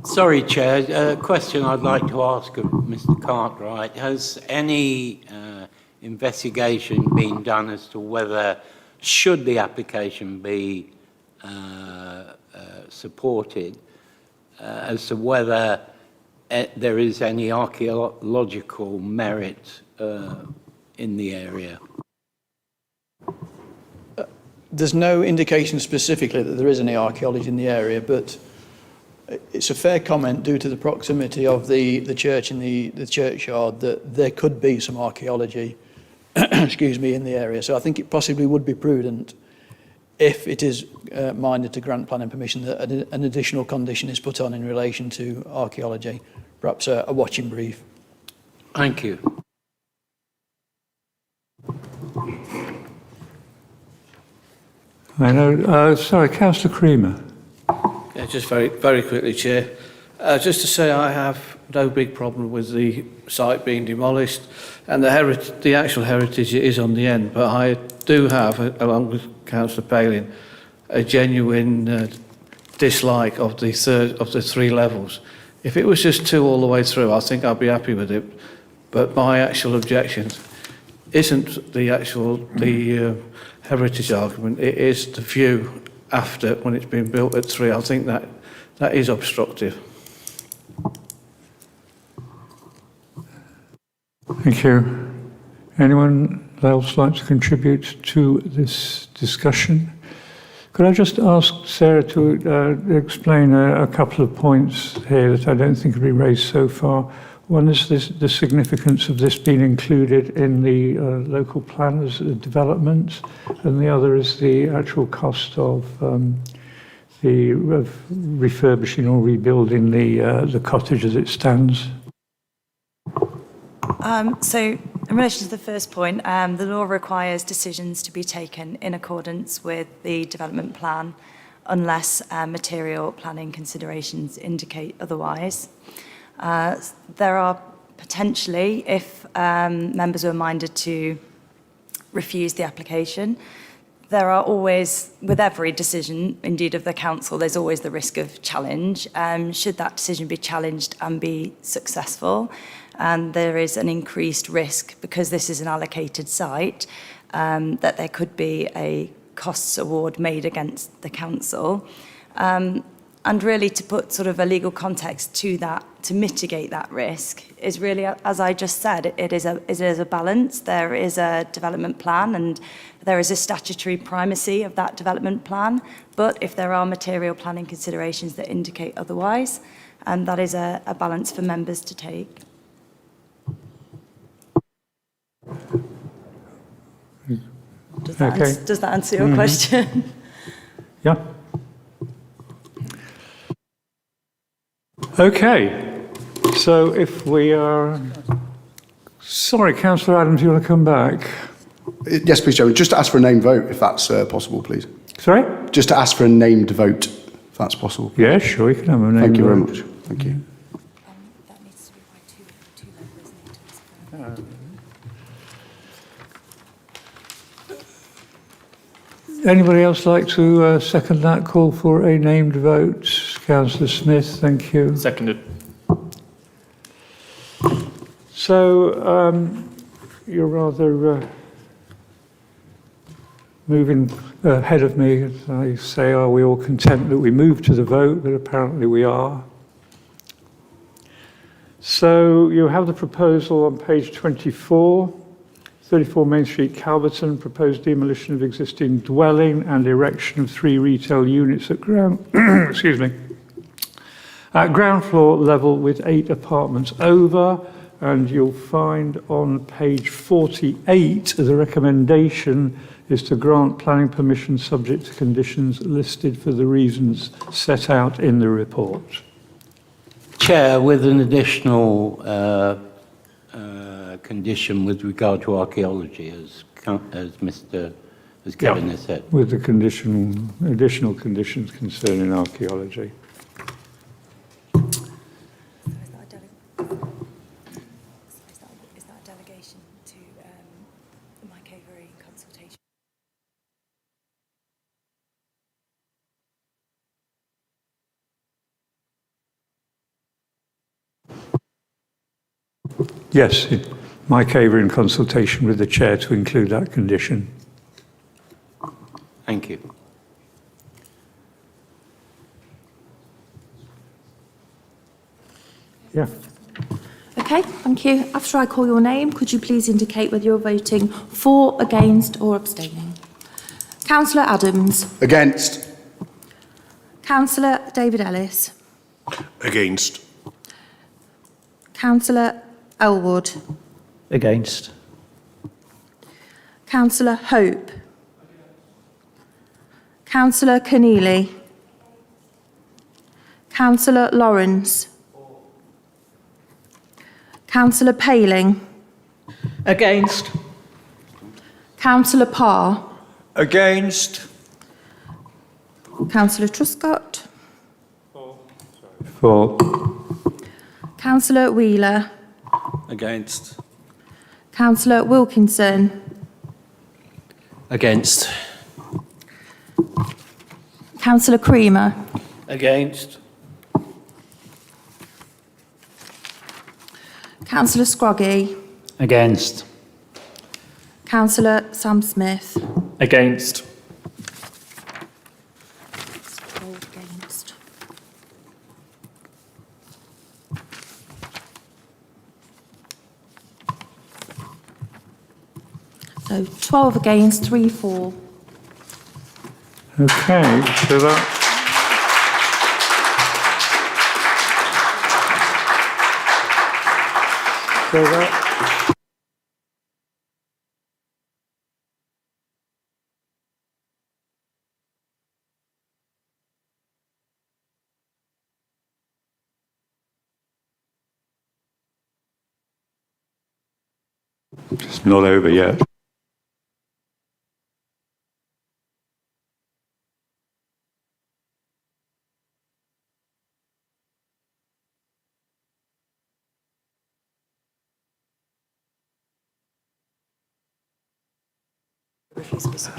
Sorry, Chair. A question I'd like to ask of Mr. Cartwright. Has any investigation been done as to whether, should the application be supported, as to whether there is any archaeological merit in the area? There's no indication specifically that there is any archaeology in the area, but it's a fair comment due to the proximity of the church and the churchyard that there could be some archaeology excuse me, in the area. So I think it possibly would be prudent, if it is minded to grant planning permission, that an additional condition is put on in relation to archaeology, perhaps a watching brief. Thank you. I know, sorry, Councillor Creamer. Yeah, just very quickly, Chair. Just to say I have no big problem with the site being demolished, and the actual heritage is on the end, but I do have, along with Councillor Palin, a genuine dislike of the three levels. If it was just 2 all the way through, I think I'd be happy with it, but my actual objection isn't the heritage argument, it is the view after, when it's been built at 3. I think that is obstructive. Thank you. Anyone else like to contribute to this discussion? Could I just ask Sarah to explain a couple of points here that I don't think have been raised so far? One is the significance of this being included in the local plan as a development, and the other is the actual cost of refurbishing or rebuilding the cottage as it stands. So in relation to the first point, the law requires decisions to be taken in accordance with the development plan unless material planning considerations indicate otherwise. There are potentially, if members were minded to refuse the application, there are always, with every decision, indeed of the council, there's always the risk of challenge. Should that decision be challenged and be successful, and there is an increased risk, because this is an allocated site, that there could be a costs award made against the council. And really to put sort of a legal context to that, to mitigate that risk, is really, as I just said, it is a balance. There is a development plan and there is a statutory primacy of that development plan. But if there are material planning considerations that indicate otherwise, that is a balance for members to take. Does that answer your question? Yeah. Okay, so if we are... Sorry, Councillor Adams, you want to come back? Yes, please, Chairman. Just to ask for a named vote, if that's possible, please. Sorry? Just to ask for a named vote, if that's possible. Yeah, sure, you can have a named Thank you very vote. much. Thank you. That needs to be by two members. Anybody else like to second that call for a named vote? Councillor Smith, thank you. Seconded. So you're rather moving ahead of me. As I say, are we all content that we move to the vote? But apparently we are. So you have the proposal on page 24. 34 Main Street, Calverton, proposed demolition of existing dwelling and erection of 3 retail units at ground, excuse me, at ground floor level with 8 apartments over. And you'll find on page 48, the recommendation is to grant planning permission subject to conditions listed for the reasons set out in the report. Chair, with an additional condition with regard to archaeology, as Kevin has said. With the additional conditions concerning archaeology. Is that a delegation to Mike Avery in consultation? Yes, Mike Avery in consultation with the chair to include that condition. Thank you. Yeah. Okay, thank you. After I call your name, could you please indicate whether you're voting for, against or abstaining? Councillor Adams. Against. Councillor David Ellis. Against. Councillor Elwood. Against. Councillor Hope. Councillor Keneally. Councillor Lawrence. Councillor Paling. Against. Councillor Parr. Against. Councillor Truscott. For. Councillor Wheeler. Against. Councillor Wilkinson. Against. Councillor Creamer. Against. Councillor Scroggy. Against. Councillor Sam Smith. Against. 12 against. So 12 against, 3 for. Okay, so that. So that. It's not over yet.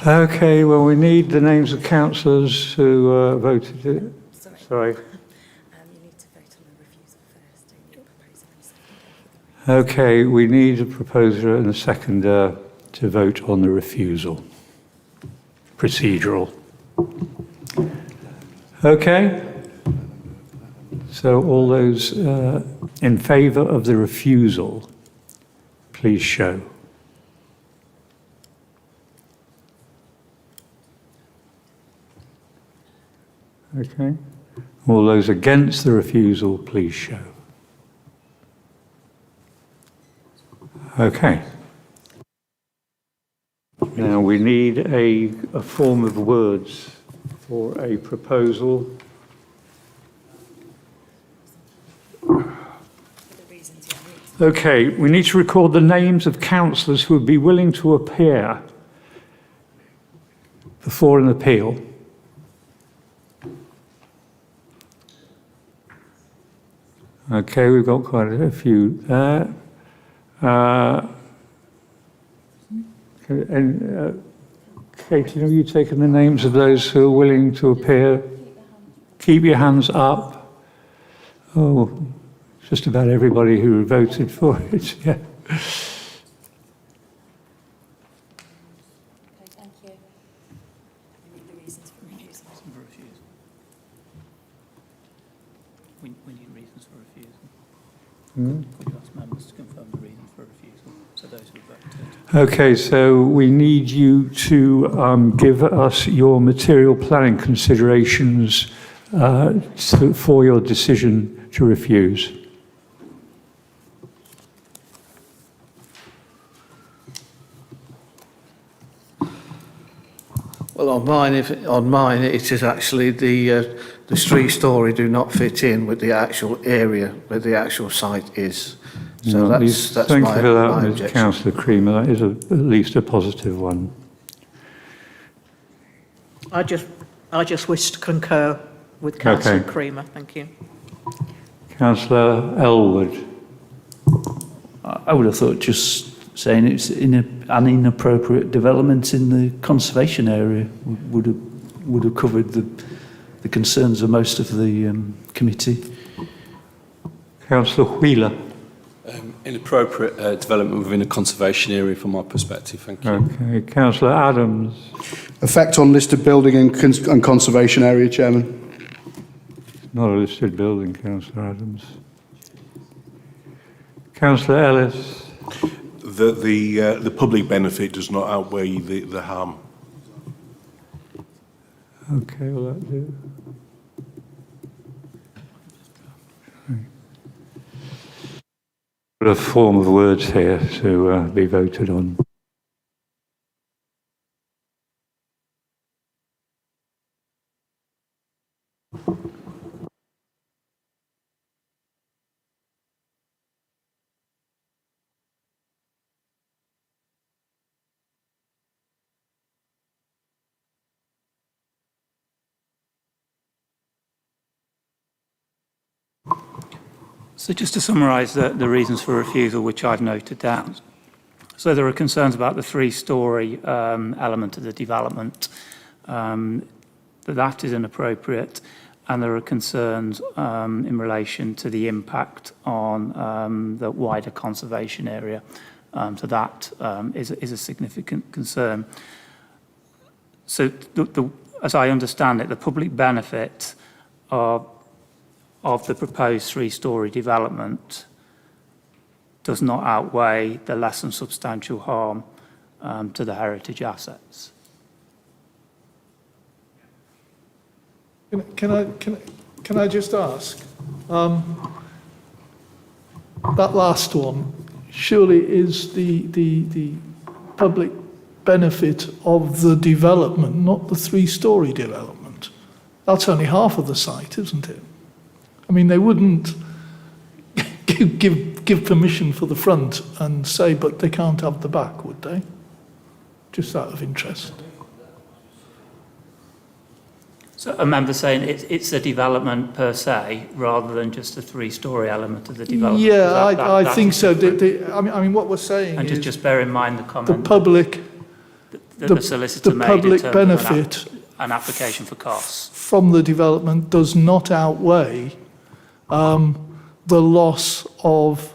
Okay, well, we need the names of councillors who voted it. Sorry. You need to vote on the refusal first, don't you? Proposer and seconder. Okay, we need a proposer and a seconder to vote on the refusal. Procedural. Okay. So all those in favour of the refusal, please show. Okay. All those against the refusal, please show. Okay. Now we need a form of words for a proposal. Okay, we need to record the names of councillors who would be willing to appear before an appeal. Okay, we've got quite a few there. Katie, have you taken the names of those who are willing to appear? Keep your hands up. Oh, just about everybody who voted for it, yeah. Thank you. We need the reasons for refusal. We need reasons for refusal. Hmm? Could you ask members to confirm the reason for refusal? So those who voted. Okay, so we need you to give us your material planning considerations for your decision to refuse. Well, on mine, it is actually the street story do not fit in with the actual area where the actual site is. So No, that's thank my, you for that, my Ms. objection. Councillor Creamer. That is at least a positive one. I just wish to concur with Councillor Okay. Creamer. Thank you. Councillor Elwood. I would have thought just saying it's an inappropriate development in the conservation area would have covered the concerns of most of the committee. Councillor Wheeler. Inappropriate development within a conservation area from my perspective, thank you. Okay, Councillor Adams. Effect on listed building and conservation area, Chairman. Not a listed building, Councillor Adams. Councillor Ellis. The public benefit does not outweigh the harm. Okay, will that do? Got a form of words here to be voted on. So just to summarise the reasons for refusal, which I've noted down. So there are concerns about the three-storey element of the development, that is inappropriate, and there are concerns in relation to the impact on the wider conservation area. So that is a significant concern. So as I understand it, the public benefit of the proposed three-storey development does not outweigh the less than substantial harm to the heritage assets. Can I just ask, that last one surely is the public benefit of the development, not the three-storey development. That's only half of the site, isn't it? I mean, they wouldn't give permission for the front and say, but they can't have the back, would they? Just out of interest. So a member saying it's a development per se, rather than just a three-storey element of the development. Yeah, I think so. I mean, what we're saying and is just bear in mind the comment. The public, the solicitor the made public in terms benefit of an application for costs from the development does not outweigh the loss of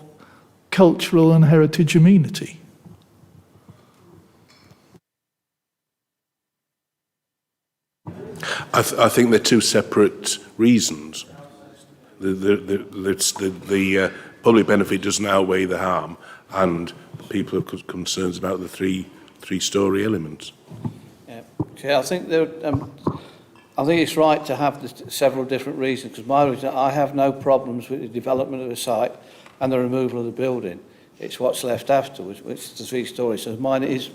cultural and heritage amenity. I think they're two separate reasons. The public benefit doesn't outweigh the harm, and people have concerns about the three-storey element. Yeah. Okay, I think it's right to have several different reasons, because my reason, I have no problems with the development of the site and the removal of the building. It's what's left afterwards, which is the three-storey. So mine is,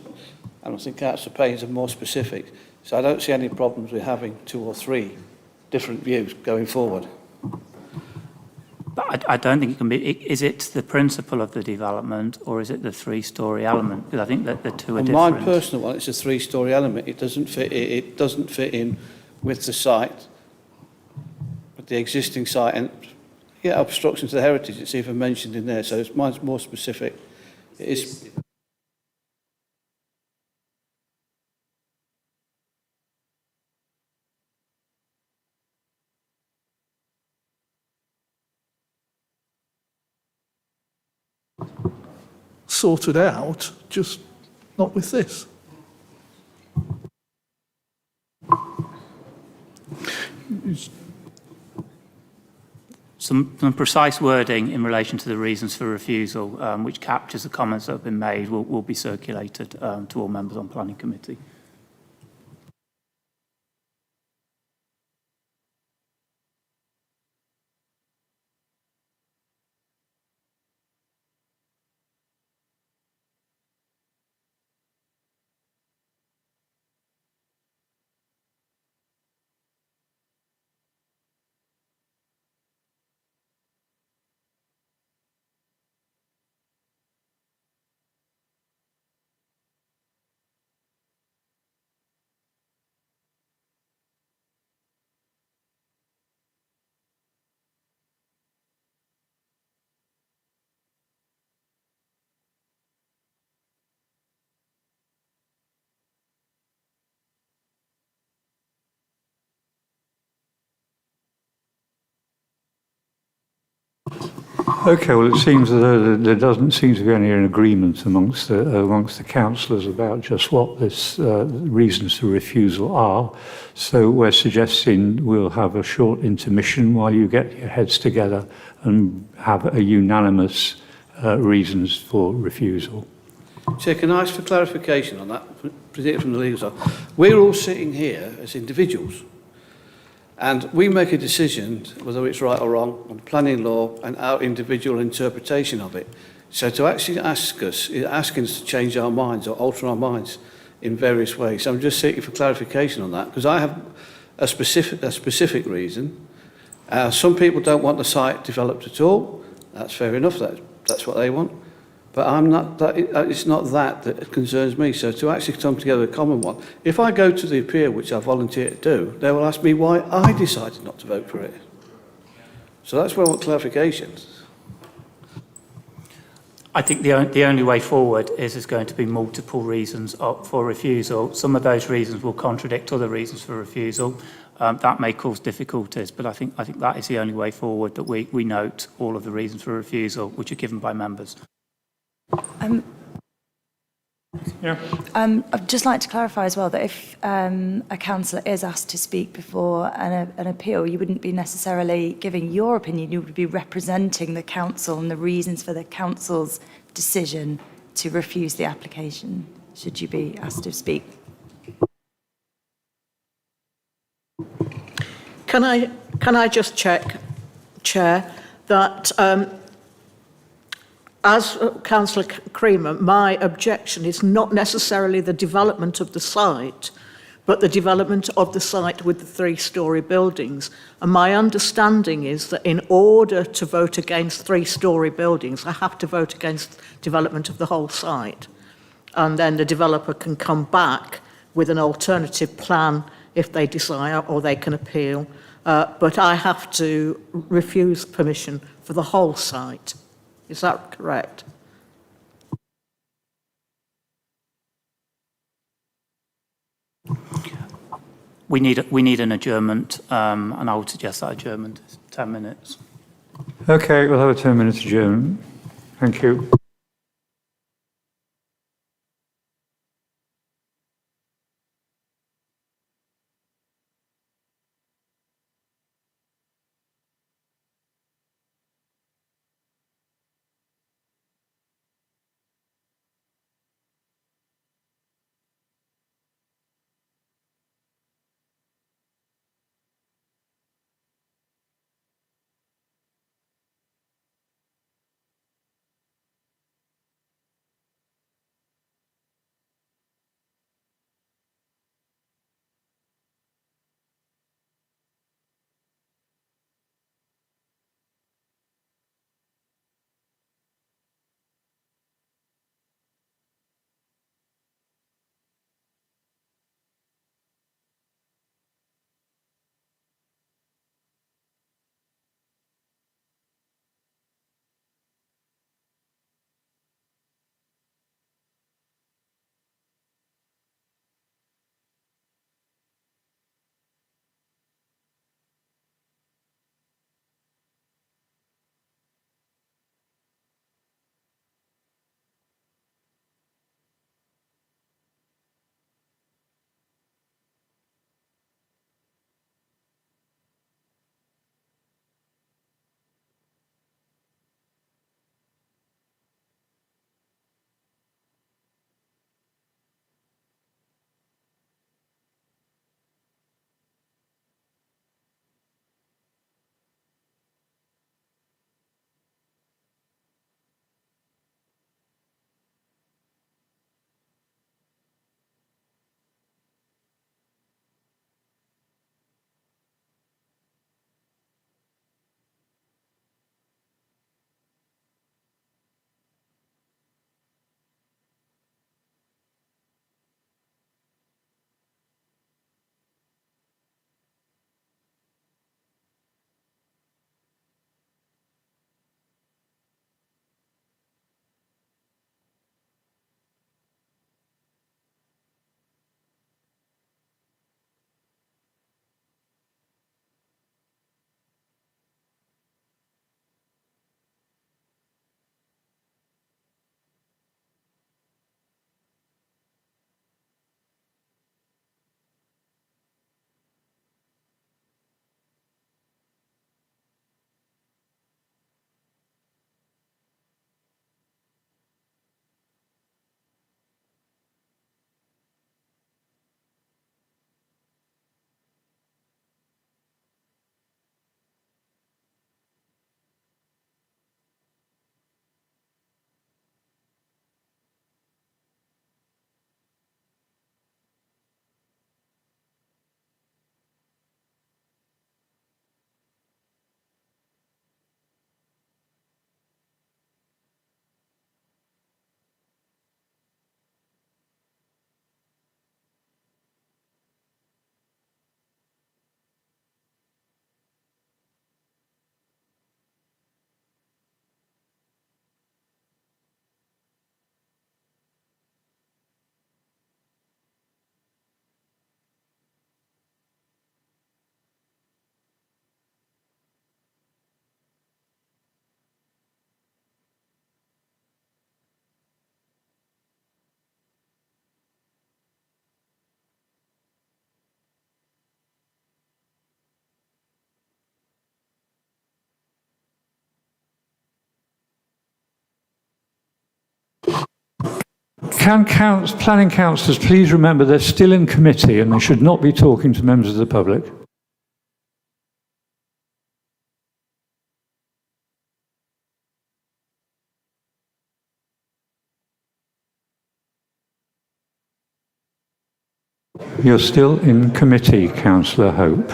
and I think Councillor Payne's are more specific. So I don't see any problems with having two or three different views going forward. But I don't think it can be. Is it the principle of the development, or is it the three-storey element? Because I think that the two are different. My personal one, it's a three-storey element. It doesn't fit. It doesn't fit in with the site, with the existing site, and yeah, obstruction to the heritage. It's even mentioned in there. So mine's more specific. It is. Sorted out, just not with this. Some precise wording in relation to the reasons for refusal, which captures the comments that have been made, will be circulated to all members on Planning Committee. Okay, well, it seems that there doesn't seem to be any agreement amongst the councillors about just what this reasons for refusal are. So we're suggesting we'll have a short intermission while you get your heads together and have a unanimous reasons for refusal. Chair, can I ask for clarification on that, particularly from the legal side? We're all sitting here as individuals, and we make a decision, whether it's right or wrong, on planning law and our individual interpretation of it. So to actually ask us, is asking us to change our minds or alter our minds in various ways. So I'm just seeking for clarification on that, because I have a specific reason. Some people don't want the site developed at all. That's fair enough. That's what they want. But I'm not. It's not that concerns me. So to actually come together a common one. If I go to the appeal, which I volunteered to do, they will ask me why I decided not to vote for it. So that's where I want clarification. I think the only way forward is there's going to be multiple reasons for refusal. Some of those reasons will contradict other reasons for refusal. That may cause difficulties, but I think that is the only way forward, that we note all of the reasons for refusal which are given by members. I'd just like to clarify as well that if a councillor is asked to speak before an appeal, you wouldn't be necessarily giving your opinion, you would be representing the council and the reasons for the council's decision to refuse the application, should you be asked to speak. Can I just check, Chair, that as Councillor Creamer, my objection is not necessarily the development of the site, but the development of the site with the three-storey buildings. And my understanding is that in order to vote against three-storey buildings, I have to vote against development of the whole site. And then the developer can come back with an alternative plan if they desire, or they can appeal. But I have to refuse permission for the whole site. Is that correct? We need an adjournment, and I would suggest that adjournment is 10 minutes. Okay, we'll have a 10-minute adjournment. Thank you. Can planning councillors please remember they're still in committee and they should not be talking to members of the public? You're still in committee, Councillor Hope.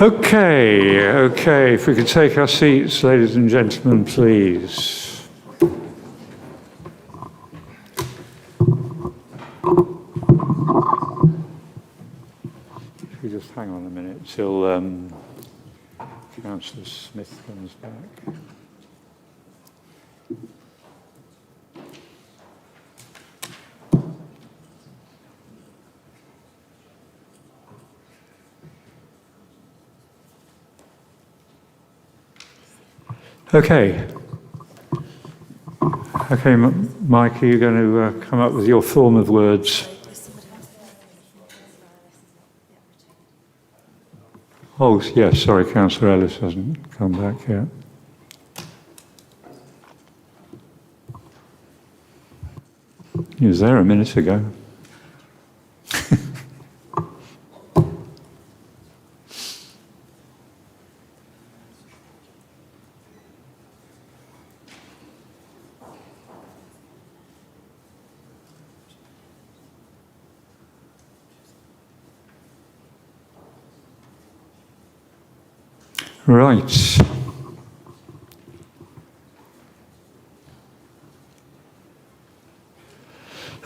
Okay, if we could take our seats, ladies and gentlemen, please. If you just hang on a minute till Councillor Smith comes back. Okay, Mike, are you going to come up with your form of words? Oh, yes, sorry, Councillor Ellis hasn't come back yet. He was there a minute ago. Right.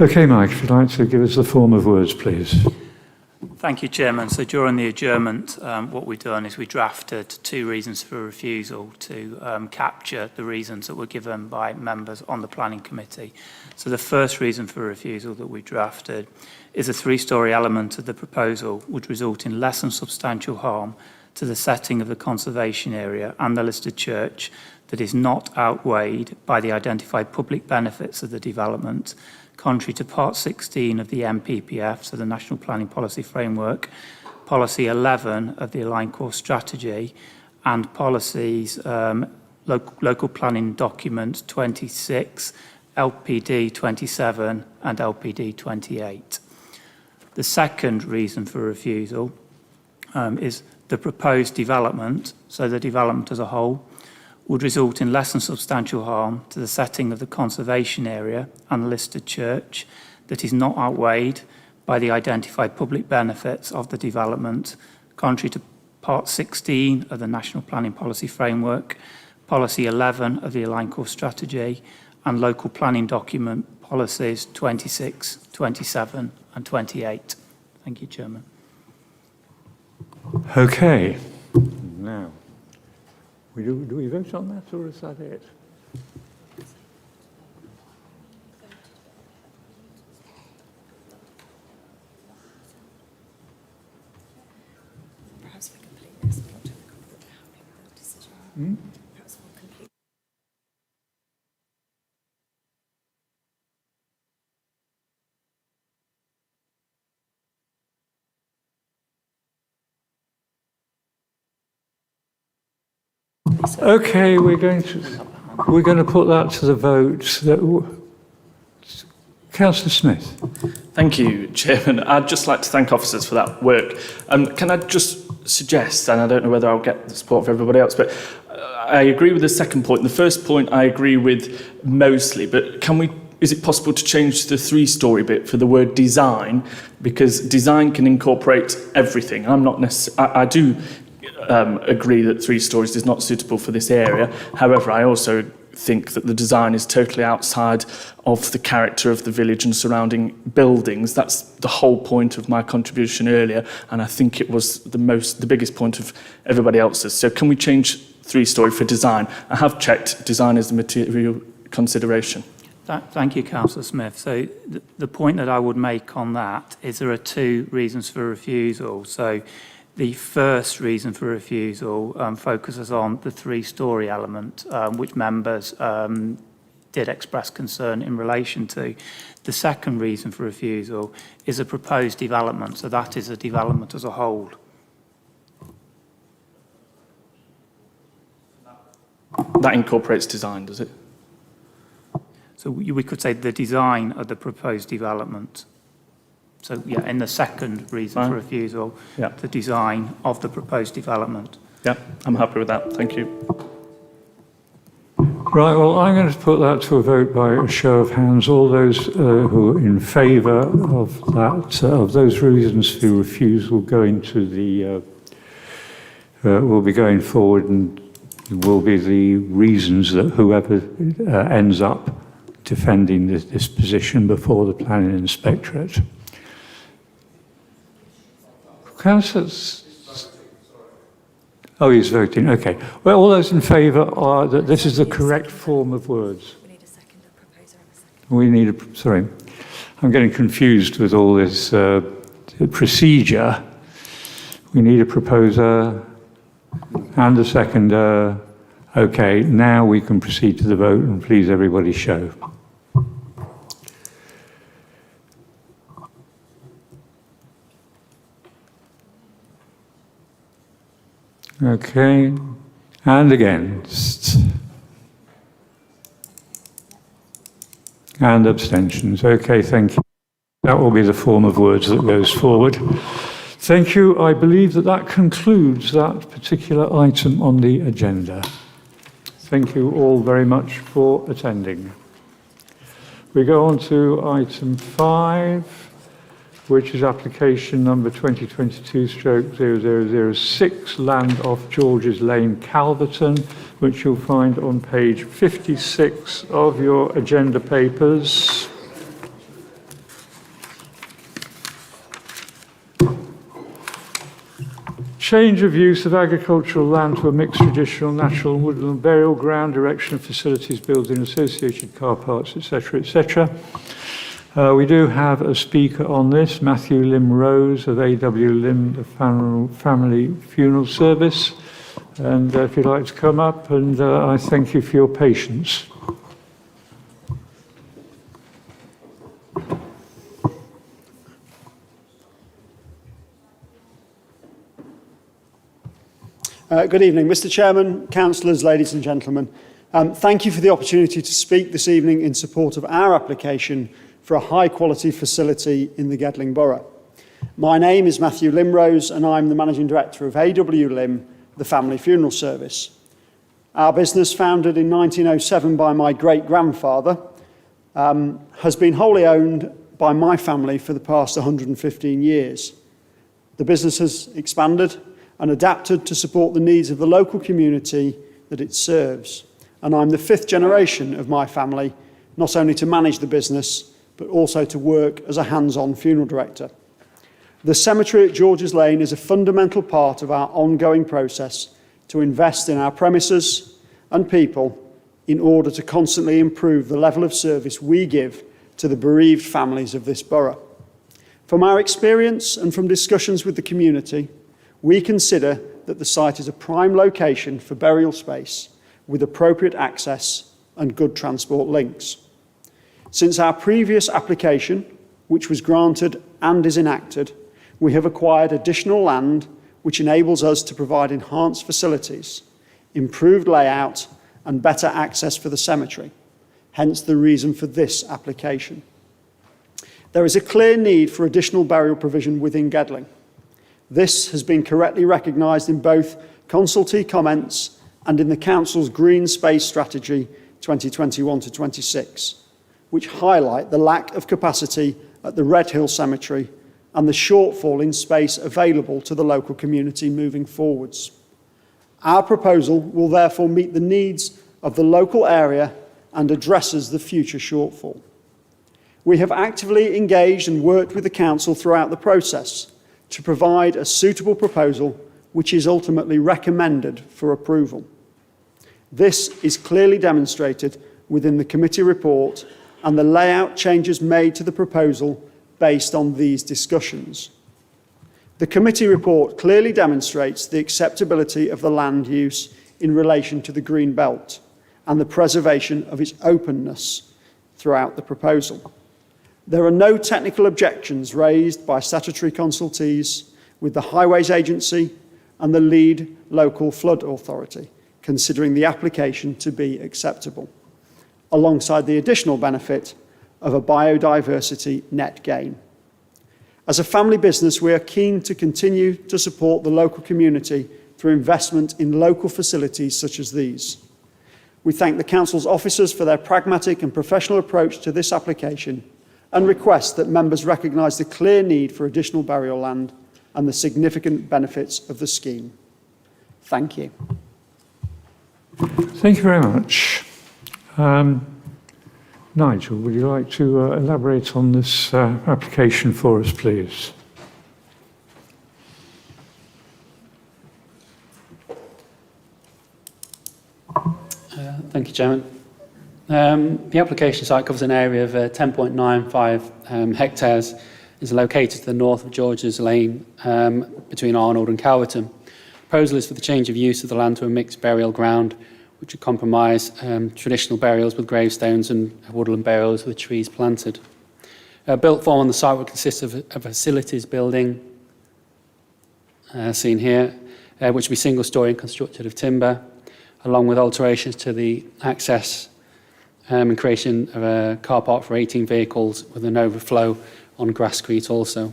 Okay, Mike, if you'd like to give us the form of words, please. Thank you, Chairman. So during the adjournment, what we've done is we drafted 2 reasons for refusal to capture the reasons that were given by members on the Planning Committee. So the first reason for refusal that we drafted is a 3-storey element of the proposal would result in less than substantial harm to the setting of the conservation area and the listed church that is not outweighed by the identified public benefits of the development, contrary to Part 16 of the NPPF, so the National Planning Policy Framework, Policy 11 of the Aligned Core Strategy, and policies Local Planning Document 26, LPD 27 and LPD 28. The second reason for refusal is the proposed development, so the development as a whole, would result in less than substantial harm to the setting of the conservation area and the listed church that is not outweighed by the identified public benefits of the development, contrary to Part 16 of the National Planning Policy Framework, Policy 11 of the Aligned Core Strategy, and Local Planning Document Policies 26, 27 and 28. Thank you, Chairman. Okay, now, do we vote on that, or is that it? Perhaps for completeness, we're not doing a copy of the housing decision. Perhaps for complete. Okay, we're going to put that to the vote. Councillor Smith. Thank you, Chairman. I'd just like to thank officers for that work. Can I just suggest, and I don't know whether I'll get the support of everybody else, but I agree with the second point. The first point I agree with mostly, but is it possible to change the 3-storey bit for the word design? Because design can incorporate everything. I do agree that 3 stories is not suitable for this area. However, I also think that the design is totally outside of the character of the village and surrounding buildings. That's the whole point of my contribution earlier, and I think it was the biggest point of everybody else's. So can we change 3-storey for design? I have checked, design is the material consideration. Thank you, Councillor Smith. So the point that I would make on that is there are 2 reasons for refusal. So the first reason for refusal focuses on the 3-storey element, which members did express concern in relation to. The second reason for refusal is a proposed development, so that is a development as a whole. That incorporates design, does it? So we could say the design of the proposed development. So, yeah, in the second reason for refusal, the design of the proposed development. Yeah, I'm happy with that. Thank you. Right, well, I'm going to put that to a vote by a show of hands. All those who are in favour of that, of those reasons for refusal going to will be going forward, and will be the reasons that whoever ends up defending this position before the planning inspectorate. Councillors? Oh, he's voting. Okay. Well, all those in favour are that this is the correct form of words. We need a second, a proposer and a second. We need a, sorry, I'm getting confused with all this procedure. We need a proposer and a seconder. Okay, now we can proceed to the vote, and please everybody show. Okay, and against. And abstentions. Okay, thank you. That will be the form of words that goes forward. Thank you. I believe that concludes that particular item on the agenda. Thank you all very much for attending. We go on to item 5, which is application number 2022/0006, land off George's Lane, Calverton, which you'll find on page 56 of your agenda papers. Change of use of agricultural land to a mixed traditional, natural and woodland burial ground, erection of facilities, building, associated car parks, etc., etc. We do have a speaker on this, Matthew Lim Rose of AW Lim, the Family Funeral Service. And if you'd like to come up, and I thank you for your patience. Good evening, Mr. Chairman, councillors, ladies and gentlemen. Thank you for the opportunity to speak this evening in support of our application for a high-quality facility in the Gedling Borough. My name is Matthew Limrose, and I'm the Managing Director of AW Lim, the Family Funeral Service. Our business, founded in 1907 by my great-grandfather, has been wholly owned by my family for the past 115 years. The business has expanded and adapted to support the needs of the local community that it serves. And I'm the 5th generation of my family, not only to manage the business, but also to work as a hands-on funeral director. The cemetery at George's Lane is a fundamental part of our ongoing process to invest in our premises and people in order to constantly improve the level of service we give to the bereaved families of this borough. From our experience and from discussions with the community, we consider that the site is a prime location for burial space with appropriate access and good transport links. Since our previous application, which was granted and is enacted, we have acquired additional land which enables us to provide enhanced facilities, improved layout and better access for the cemetery, hence the reason for this application. There is a clear need for additional burial provision within Gedling. This has been correctly recognised in both consultee comments and in the Council's Green Space Strategy 2021-26, which highlight the lack of capacity at the Red Hill Cemetery and the shortfall in space available to the local community moving forwards. Our proposal will therefore meet the needs of the local area and addresses the future shortfall. We have actively engaged and worked with the Council throughout the process to provide a suitable proposal which is ultimately recommended for approval. This is clearly demonstrated within the committee report and the layout changes made to the proposal based on these discussions. The committee report clearly demonstrates the acceptability of the land use in relation to the green belt and the preservation of its openness throughout the proposal. There are no technical objections raised by statutory consultees with the Highways Agency and the lead local flood authority, considering the application to be acceptable, alongside the additional benefit of a biodiversity net gain. As a family business, we are keen to continue to support the local community through investment in local facilities such as these. We thank the Council's officers for their pragmatic and professional approach to this application and request that members recognise the clear need for additional burial land and the significant benefits of the scheme. Thank you. Thank you very much. Nigel, would you like to elaborate on this application for us, please? Thank you, Chairman. The application site covers an area of 10.95 hectares. Is located to the north of George's Lane between Arnold and Calverton. Proposal is for the change of use of the land to a mixed burial ground, which would compromise traditional burials with gravestones and woodland burials with trees planted. Built form on the site would consist of a facilities building, seen here, which would be single-storey and constructed of timber, along with alterations to the access and creation of a car park for 18 vehicles with an overflow on Grasscrete also.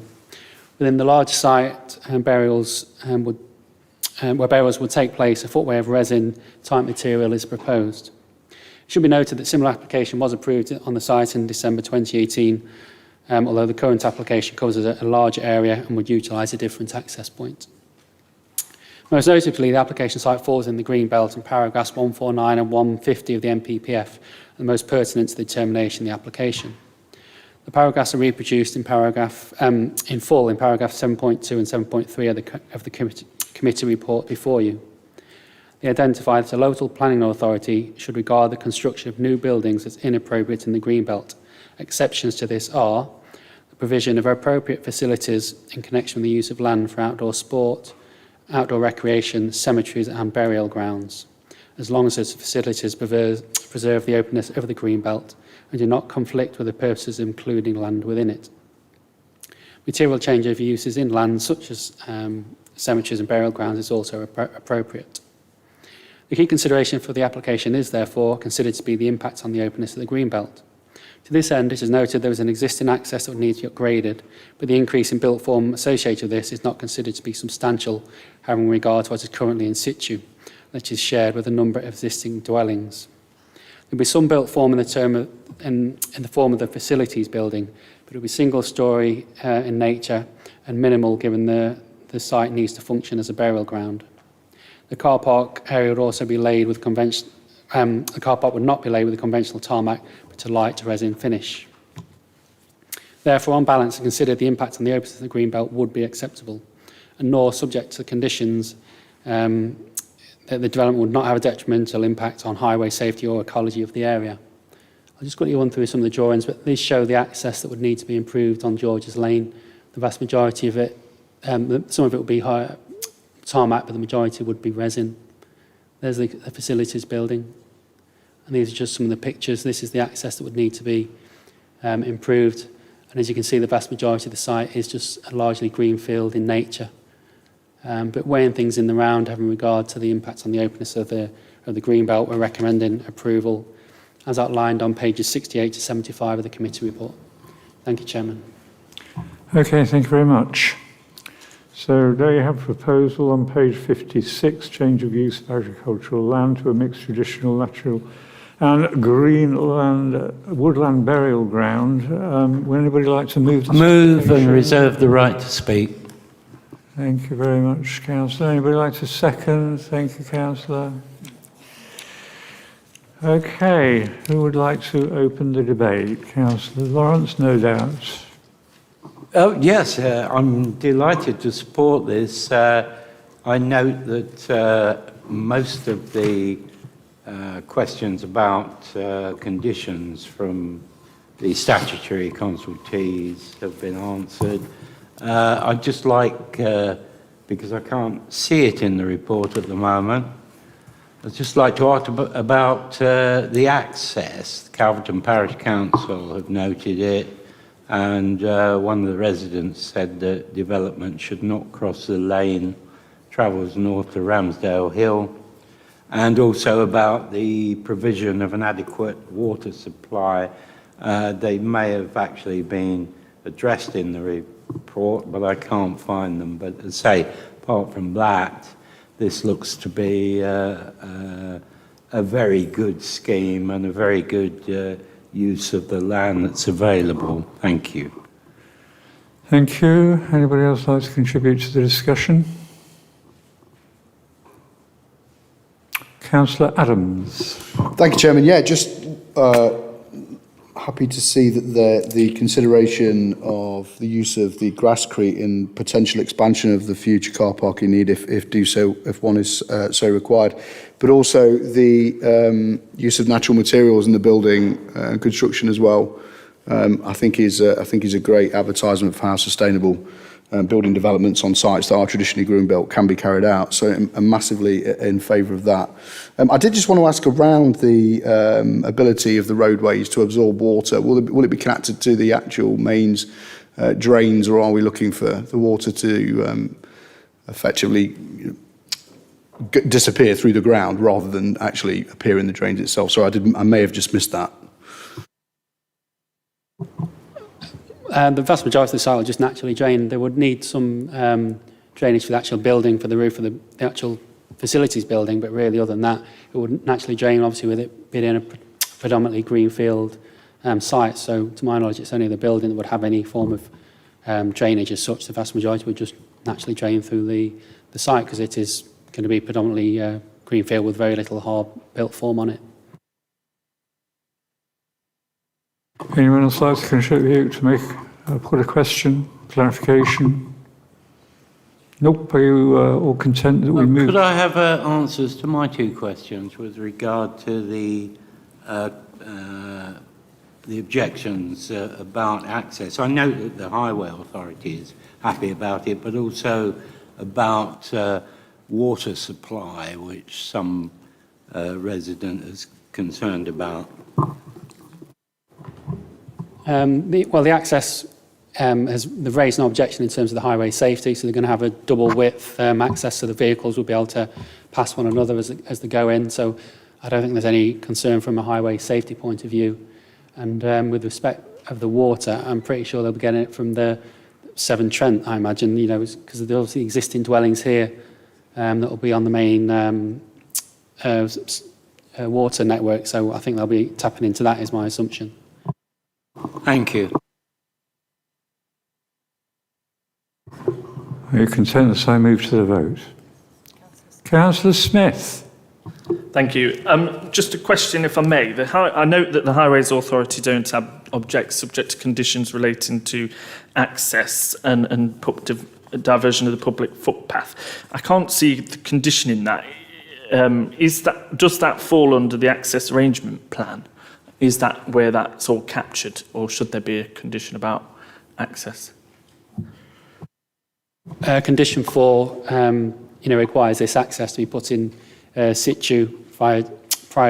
Within the large site, where burials would take place, a footway of resin-type material is proposed. It should be noted that similar application was approved on the site in December 2018, although the current application covers a larger area and would utilise a different access point. Most notably, the application site falls in the green belt, and paragraphs 149 and 150 of the NPPF are the most pertinent to the determination of the application. The paragraphs are reproduced in full in paragraph 7.2 and 7.3 of the committee report before you. They identify that a local planning authority should regard the construction of new buildings as inappropriate in the greenbelt. Exceptions to this are the provision of appropriate facilities in connection with the use of land for outdoor sport, outdoor recreation, cemeteries and burial grounds, as long as those facilities preserve the openness of the greenbelt and do not conflict with the purposes of including land within it. Material change of uses in land, such as cemeteries and burial grounds, is also appropriate. The key consideration for the application is, therefore, considered to be the impact on the openness of the greenbelt. To this end, it is noted there is an existing access that would need to be upgraded, but the increase in built form associated with this is not considered to be substantial, having regard to what is currently in situ, which is shared with a number of existing dwellings. There will be some built form in the form of the facilities building, but it will be single-storey in nature and minimal given the site needs to function as a burial ground. The car park area would also be laid with the car park would not be laid with a conventional tarmac, but a light resin finish. Therefore, on balance, and considered the impact on the openness of the greenbelt would be acceptable, and nor subject to conditions that the development would not have a detrimental impact on highway safety or ecology of the area. I'll just quickly run through some of the drawings, but these show the access that would need to be improved on George's Lane. The vast majority of it, some of it will be tarmac, but the majority would be resin. There's the facilities building. And these are just some of the pictures. This is the access that would need to be improved. And as you can see, the vast majority of the site is just a largely green field in nature. But weighing things in the round, having regard to the impact on the openness of the greenbelt, we're recommending approval as outlined on pages 68 to 75 of the committee report. Thank you, Chairman. Okay, thank you very much. So there you have a proposal on page 56, change of use of agricultural land to a mixed traditional, natural and greenland, woodland burial ground. Would anybody like to move this? Move and reserve the right to speak. Thank you very much, Councillor. Anybody like to second? Thank you, Councillor. Okay, who would like to open the debate? Councillor Lawrence, no doubt. Oh, yes, I'm delighted to support this. I note that most of the questions about conditions from the statutory consultees have been answered. I'd just like, because I can't see it in the report at the moment, I'd just like to ask about the access. Calverton Parish Council have noted it, and one of the residents said that development should not cross the lane, travels north to Ramsdale Hill, and also about the provision of an adequate water supply. They may have actually been addressed in the report, but I can't find them. But as I say, apart from that, this looks to be a very good scheme and a very good use of the land that's available. Thank you. Thank you. Anybody else like to contribute to the discussion? Councillor Adams. Thank you, Chairman. Yeah, just happy to see that the consideration of the use of the grasscrete in potential expansion of the future car parking need, if one is so required, but also the use of natural materials in the building and construction as well. I think is a great advertisement for how sustainable building developments on sites that are traditionally green built can be carried out. So I'm massively in favour of that. I did just want to ask around the ability of the roadways to absorb water. Will it be connected to the actual mains drains, or are we looking for the water to effectively disappear through the ground rather than actually appear in the drains itself? So I may have just missed that. The vast majority of the site will just naturally drain. They would need some drainage for the actual building, for the roof of the actual facilities building, but really other than that, it would naturally drain, obviously with it being in a predominantly greenfield site. So to my knowledge, it's only the building that would have any form of drainage as such. The vast majority would just naturally drain through the site because it is going to be predominantly greenfield with very little hard built form on it. Anyone else like to contribute to make put a question, clarification? Nope. Are you all content that we move? Could I have answers to my two questions with regard to the objections about access? I know that the Highway Authority is happy about it, but also about water supply, which some resident is concerned about. The access they've raised no objection in terms of the highway safety, so they're going to have a double width access, so the vehicles will be able to pass one another as they go in. So I don't think there's any concern from a highway safety point of view. And with respect of the water, I'm pretty sure they'll be getting it from the Severn Trent, I imagine, because of the obviously existing dwellings here that will be on the main water network. So I think they'll be tapping into that, is my assumption. Thank you. Are you content as I move to the vote? Councillor Smith. Thank you. Just a question, if I may. I note that the Highways Authority don't have objects subject to conditions relating to access and diversion of the public footpath. I can't see the condition in that. Does that fall under the access arrangement plan? Is that where that's all captured, or should there be a condition about access? Condition 4 requires this access to be put in situ prior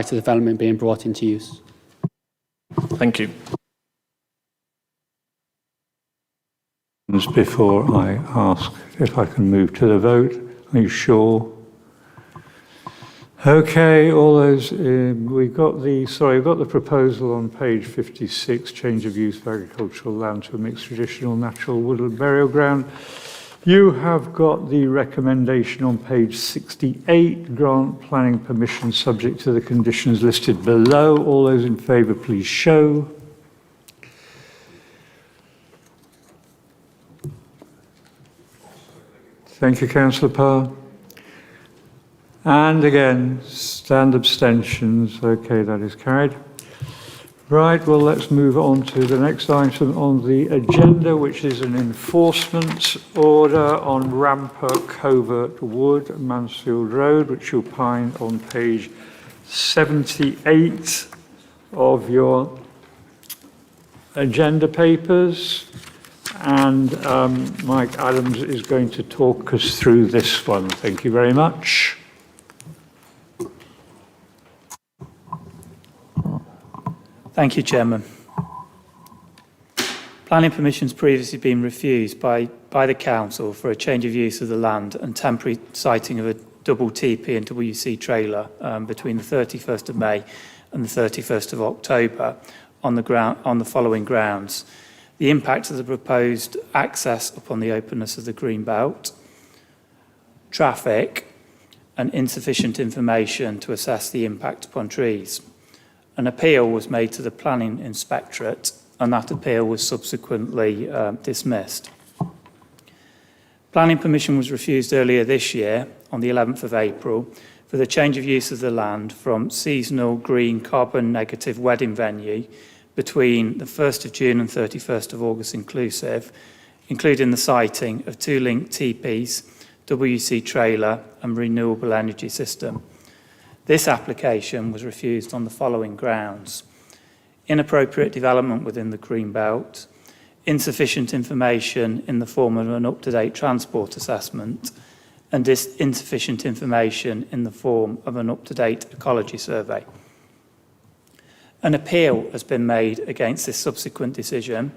to development being brought into use. Thank you. Before I ask if I can move to the vote, are you sure? Okay, all those, we've got the proposal on page 56, change of use of agricultural land to a mixed traditional natural woodland burial ground. You have got the recommendation on page 68, grant planning permission subject to the conditions listed below. All those in favour, please show. Thank you, Councillor Parr. And again, stand abstentions. Okay, that is carried. Right, well, let's move on to the next item on the agenda, which is an enforcement order on Ramper Covert Wood, Mansfield Road, which you'll find on page 78 of your agenda papers. And Mike Adams is going to talk us through this one. Thank you very much. Thank you, Chairman. Planning permission's previously been refused by the Council for a change of use of the land and temporary siting of a double TP and WC trailer between the 31st of May and the 31st of October on the following grounds: the impact of the proposed access upon the openness of the green belt, traffic, and insufficient information to assess the impact upon trees. An appeal was made to the Planning Inspectorate, and that appeal was subsequently dismissed. Planning permission was refused earlier this year, on the 11th of April, for the change of use of the land from seasonal green carbon negative wedding venue between the 1st of June and 31st of August inclusive, including the siting of 2 linked TPs, WC trailer and renewable energy system. This application was refused on the following grounds: inappropriate development within the green belt, insufficient information in the form of an up-to-date transport assessment, and insufficient information in the form of an up-to-date ecology survey. An appeal has been made against this subsequent decision,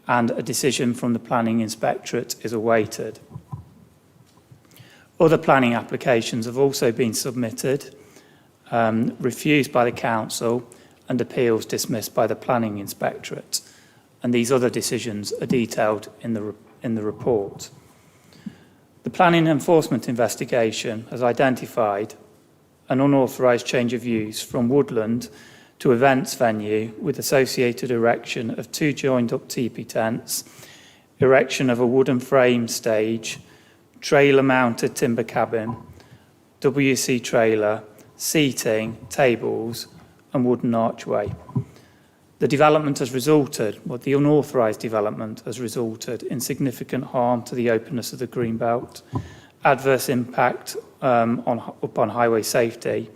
and a decision from the Planning Inspectorate is awaited. Other planning applications have also been submitted, refused by the Council, and appeals dismissed by the Planning Inspectorate. And these other decisions are detailed in the report. The planning enforcement investigation has identified an unauthorised change of use from woodland to events venue with associated erection of 2 joined-up teepee tents, erection of a wooden frame stage, trailer-mounted timber cabin, WC trailer, seating, tables, and wooden archway. The development has resulted, the unauthorised development has resulted in significant harm to the openness of the greenbelt, adverse impact upon highway safety,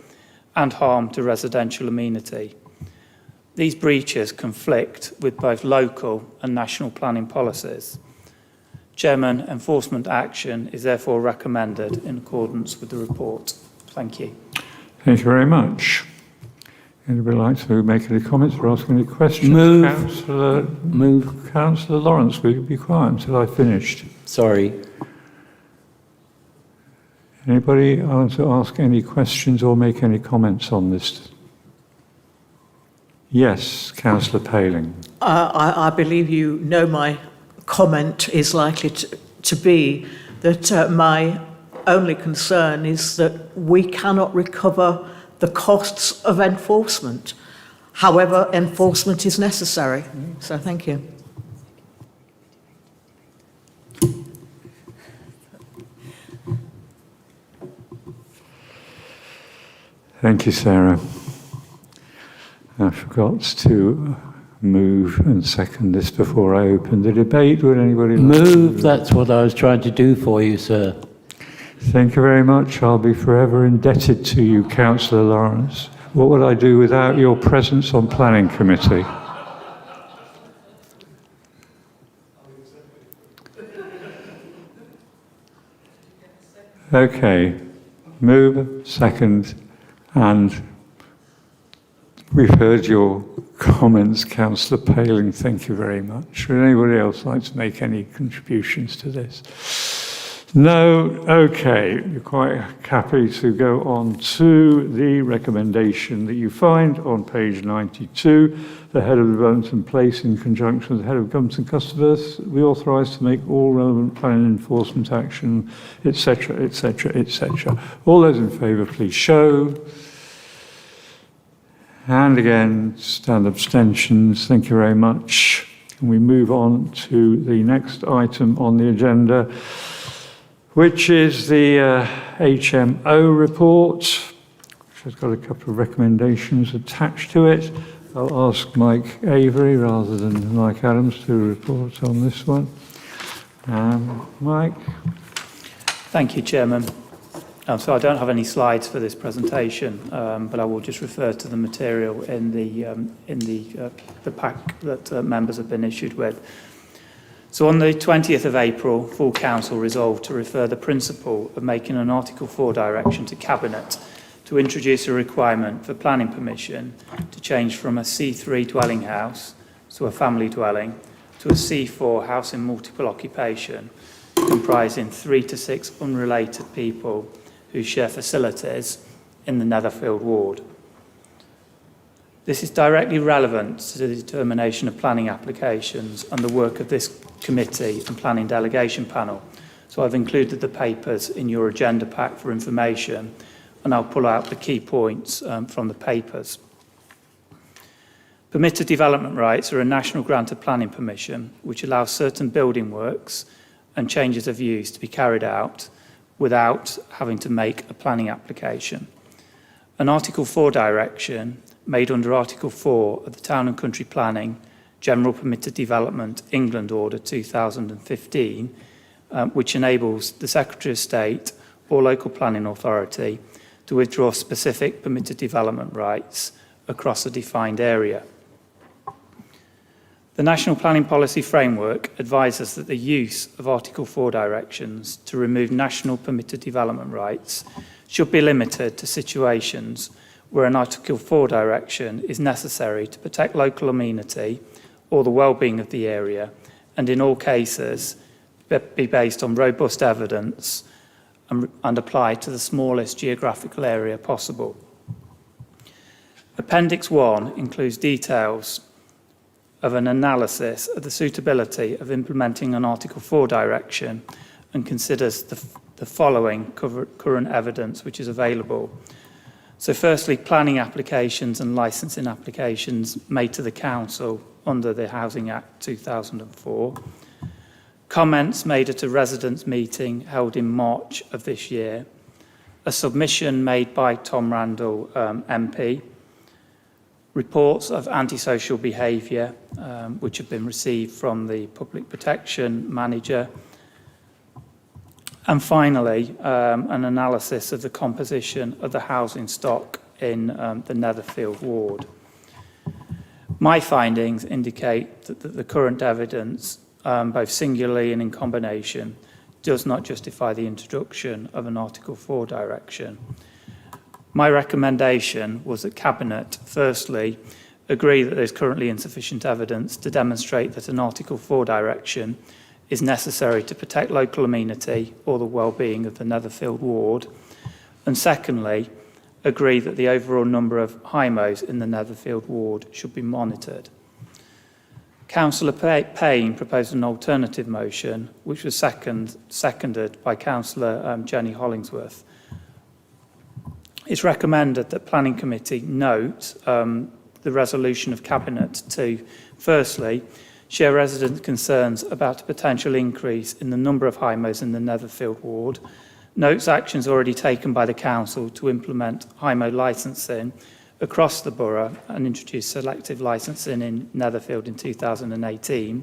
and harm to residential amenity. These breaches conflict with both local and national planning policies. Chairman, enforcement action is therefore recommended in accordance with the report. Thank you. Thank you very much. Anybody like to make any comments or ask any questions? Councillor Lawrence, will you be quiet until I finished? Sorry. Anybody want to ask any questions or make any comments on this? Yes, Councillor Paling. I believe you know my comment is likely to be that my only concern is that we cannot recover the costs of enforcement. However, enforcement is necessary. So thank you. Thank you, Sarah. I forgot to move and second this before I open the debate. Would anybody move? That's what I was trying to do for you, sir. Thank you very much. I'll be forever indebted to you, Councillor Lawrence. What would I do without your presence on Planning Committee? Okay, move, second, and we've heard your comments, Councillor Paling. Thank you very much. Would anybody else like to make any contributions to this? No? Okay. You're quite happy to go on to the recommendation that you find on page 92. The Head of Development and Place, in conjunction with the Head of Government and Customers, be authorised to make all relevant planning enforcement action, etc., etc., etc. All those in favour, please show. And again, stand abstentions. Thank you very much. And we move on to the next item on the agenda, which is the Hmo Report, which has got a couple of recommendations attached to it. I'll ask Mike Avery rather than Mike Adams to report on this one. Mike? Thank you, Chairman. So I don't have any slides for this presentation, but I will just refer to the material in the pack that members have been issued with. So on the 20th of April, full council resolved to refer the principle of making an Article 4 direction to Cabinet to introduce a requirement for planning permission to change from a C3 dwelling house, so a family dwelling, to a C4 house in multiple occupation, comprising 3 to 6 unrelated people who share facilities in the Netherfield ward. This is directly relevant to the determination of planning applications and the work of this committee and planning delegation panel. So I've included the papers in your agenda pack for information, and I'll pull out the key points from the papers. Permitted development rights are a national grant of planning permission which allows certain building works and changes of use to be carried out without having to make a planning application. An Article 4 direction made under Article 4 of the Town and Country Planning General Permitted Development England Order 2015, which enables the Secretary of State or local planning authority to withdraw specific permitted development rights across a defined area. The National Planning Policy Framework advises that the use of Article 4 directions to remove national permitted development rights should be limited to situations where an Article 4 direction is necessary to protect local amenity or the well-being of the area, and in all cases be based on robust evidence and apply to the smallest geographical area possible. Appendix 1 includes details of an analysis of the suitability of implementing an Article 4 direction and considers the following current evidence which is available. So firstly, planning applications and licensing applications made to the Council under the Housing Act 2004, comments made at a residents' meeting held in March of this year, a submission made by Tom Randall, MP, reports of antisocial behaviour which have been received from the Public Protection Manager, and finally an analysis of the composition of the housing stock in the Netherfield ward. My findings indicate that the current evidence, both singularly and in combination, does not justify the introduction of an Article 4 direction. My recommendation was that Cabinet, firstly, agree that there is currently insufficient evidence to demonstrate that an Article 4 direction is necessary to protect local amenity or the well-being of the Netherfield ward, and secondly, agree that the overall number of Hmos in the Netherfield ward should be monitored. Councillor Payne proposed an alternative motion, which was seconded by Councillor Jenny Hollingsworth. It's recommended that Planning Committee note the resolution of Cabinet to, firstly, share resident concerns about a potential increase in the number of Hmos in the Netherfield ward, notes actions already taken by the Council to implement Hmo licensing across the borough and introduce selective licensing in Netherfield in 2018.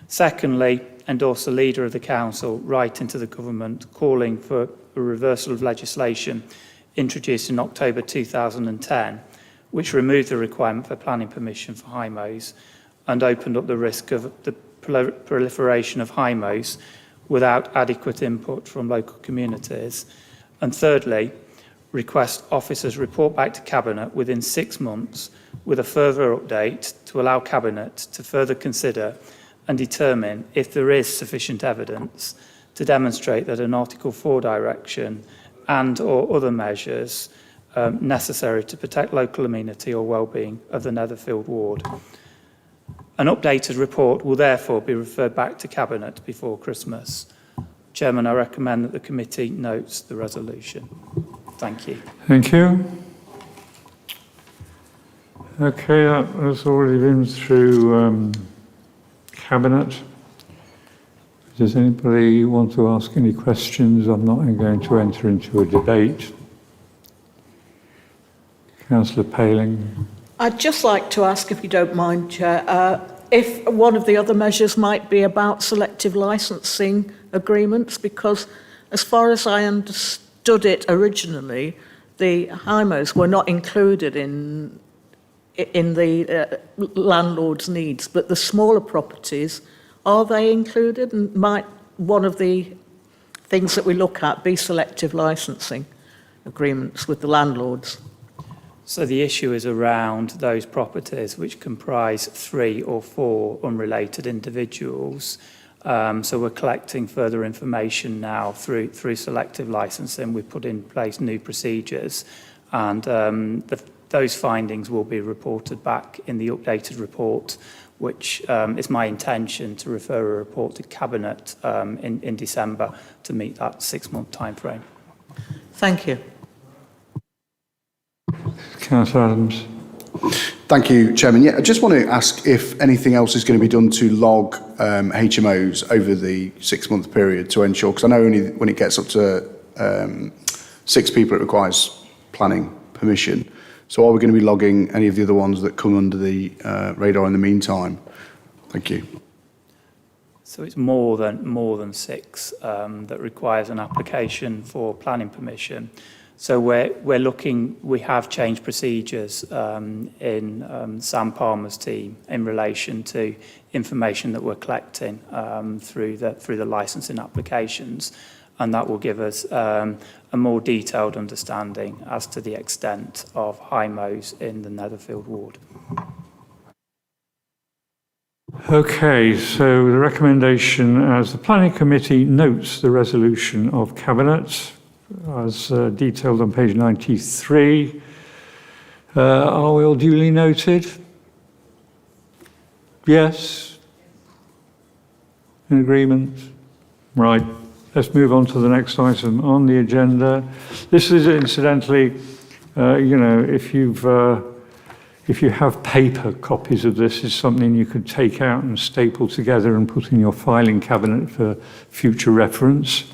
Secondly, endorse the Leader of the Council writing to the Government calling for a reversal of legislation introduced in October 2010, which removed the requirement for planning permission for Hmos and opened up the risk of the proliferation of Hmos without adequate input from local communities. And thirdly, request officers report back to Cabinet within 6 months with a further update to allow Cabinet to further consider and determine if there is sufficient evidence to demonstrate that an Article 4 direction and or other measures necessary to protect local amenity or well-being of the Netherfield ward. An updated report will therefore be referred back to Cabinet before Christmas. Chairman, I recommend that the committee notes the resolution. Thank you. Thank you. Okay, that has already been through Cabinet. Does anybody want to ask any questions? I'm not going to enter into a debate. Councillor Paling. I'd just like to ask, if you don't mind, Chair, if one of the other measures might be about selective licensing agreements, because as far as I understood it originally, the Hmos were not included in the landlord's needs, but the smaller properties, are they included? And might one of the things that we look at be selective licensing agreements with the landlords? So the issue is around those properties which comprise 3 or 4 unrelated individuals. So we're collecting further information now through selective licensing. We've put in place new procedures, and those findings will be reported back in the updated report, which is my intention to refer a report to Cabinet in December to meet that 6-month timeframe. Thank you. Councillor Adams. Thank you, Chairman. Yeah, I just want to ask if anything else is going to be done to log HMOs over the 6-month period to ensure, because I know only when it gets up to 6 people it requires planning permission. So are we going to be logging any of the other ones that come under the radar in the meantime? Thank you. So it's more than 6 that requires an application for planning permission. So we have changed procedures in Sam Palmer's team in relation to information that we're collecting through the licensing applications, and that will give us a more detailed understanding as to the extent of HMOs in the Netherfield ward. Okay, so the recommendation as the Planning Committee notes the resolution of Cabinet as detailed on page 93. Are we all duly noted? Yes? In agreement? Right. Let's move on to the next item on the agenda. This is incidentally, if you have paper copies of this, it's something you could take out and staple together and put in your filing cabinet for future reference.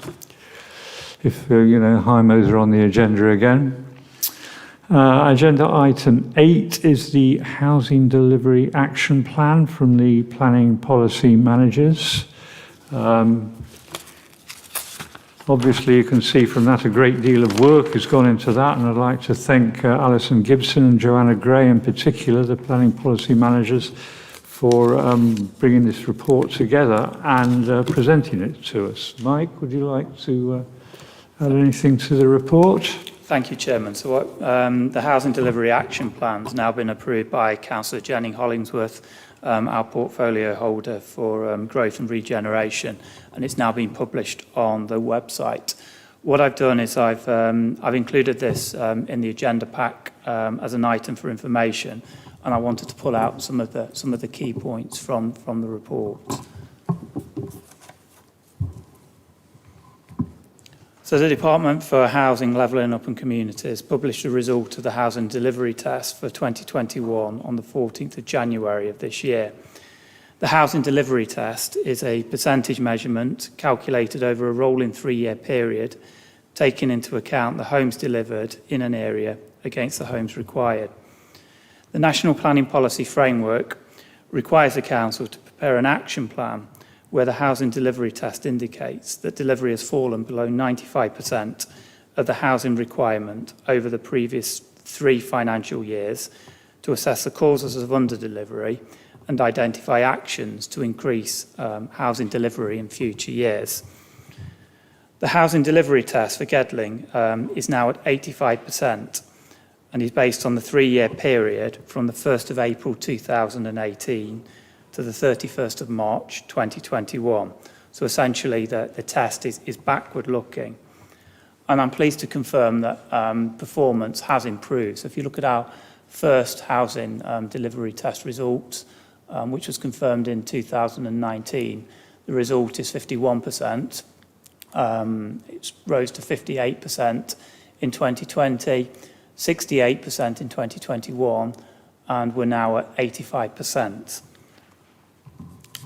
If, HMOs are on the agenda again. Agenda item 8 is the Housing Delivery Action Plan from the Planning Policy Managers. Obviously, you can see from that a great deal of work has gone into that, and I'd like to thank Alison Gibson and Joanna Gray in particular, the Planning Policy Managers, for bringing this report together and presenting it to us. Mike, would you like to add anything to the report? Thank you, Chairman. So the Housing Delivery Action Plan has now been approved by Councillor Jenny Hollingsworth, our portfolio holder for growth and regeneration, and it's now been published on the website. What I've done is I've included this in the agenda pack as an item for information, and I wanted to pull out some of the key points from the report. So the Department for Housing, Levelling Up and Communities published the result of the housing delivery test for 2021 on the 14th of January of this year. The housing delivery test is a percentage measurement calculated over a rolling 3-year period, taking into account the homes delivered in an area against the homes required. The National Planning Policy Framework requires the Council to prepare an action plan where the housing delivery test indicates that delivery has fallen below 95% of the housing requirement over the previous 3 financial years to assess the causes of under-delivery and identify actions to increase housing delivery in future years. The housing delivery test for Gedling is now at 85% and is based on the 3-year period from the 1st of April 2018 to the 31st of March 2021. So essentially the test is backward looking. And I'm pleased to confirm that performance has improved. So if you look at our first housing delivery test results, which was confirmed in 2019, the result is 51%. It rose to 58% in 2020, 68% in 2021, and we're now at 85%.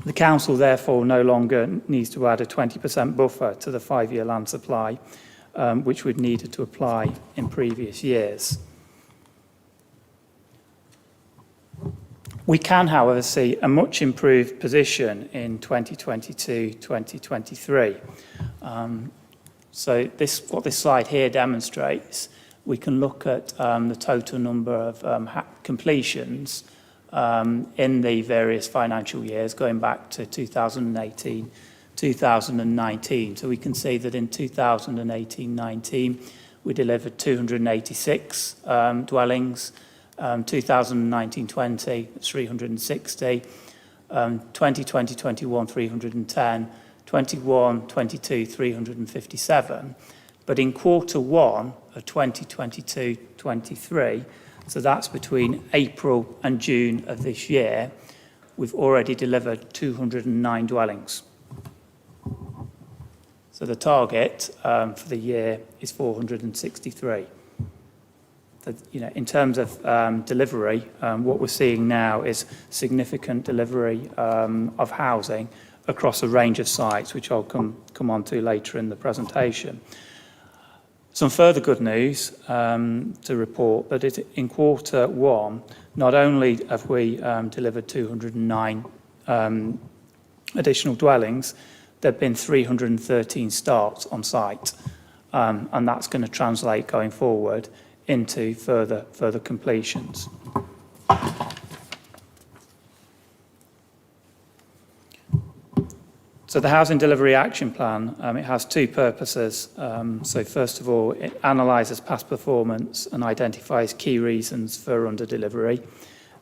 The Council, therefore, no longer needs to add a 20% buffer to the 5-year land supply, which we'd needed to apply in previous years. We can, however, see a much improved position in 2022-2023. So what this slide here demonstrates, we can look at the total number of completions in the various financial years going back to 2018, 2019. So we can see that in 2018-19 we delivered 286 dwellings, 2019-20 360, 2020-21 310, 21-22 357. But in Q1 of 2022-23, so that's between April and June of this year, we've already delivered 209 dwellings. So the target for the year is 463. in terms of delivery, what we're seeing now is significant delivery of housing across a range of sites, which I'll come on to later in the presentation. Some further good news to report that in quarter one, not only have we delivered 209 additional dwellings, there have been 313 starts on site, and that's going to translate going forward into further completions. So the Housing Delivery Action Plan, it has two purposes. So first of all, it analyses past performance and identifies key reasons for under-delivery,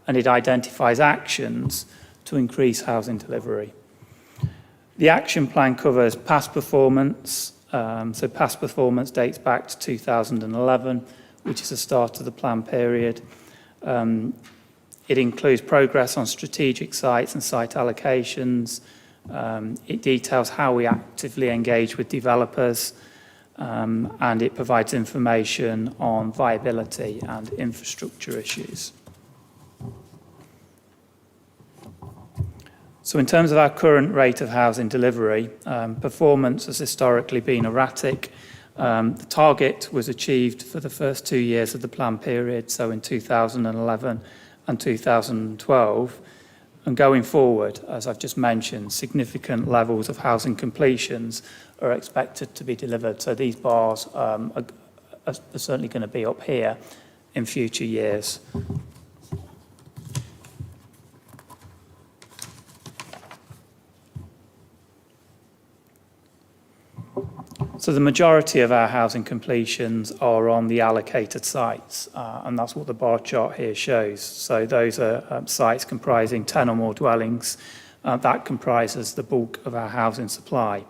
and it identifies actions to increase housing delivery. The action plan covers past performance. So past performance dates back to 2011, which is the start of the plan period. It includes progress on strategic sites and site allocations. It details how we actively engage with developers, and it provides information on viability and infrastructure issues. So in terms of our current rate of housing delivery, performance has historically been erratic. The target was achieved for the first 2 years of the plan period, so in 2011 and 2012. And going forward, as I've just mentioned, significant levels of housing completions are expected to be delivered. So these bars are certainly going to be up here in future years. So the majority of our housing completions are on the allocated sites, and that's what the bar chart here shows. So those are sites comprising 10 or more dwellings. That comprises the bulk of our housing supply.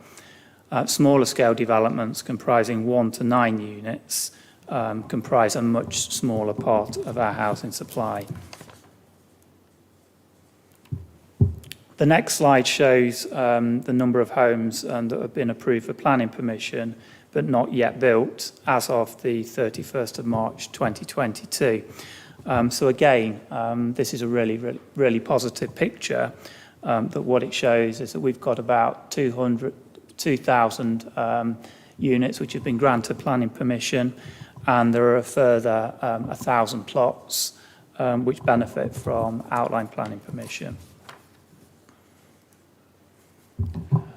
Smaller scale developments comprising 1 to 9 units comprise a much smaller part of our housing supply. The next slide shows the number of homes that have been approved for planning permission but not yet built as of the 31st of March 2022. So again, this is a really positive picture, that what it shows is that we've got about 2,000 units which have been granted planning permission, and there are a further 1,000 plots which benefit from outline planning permission.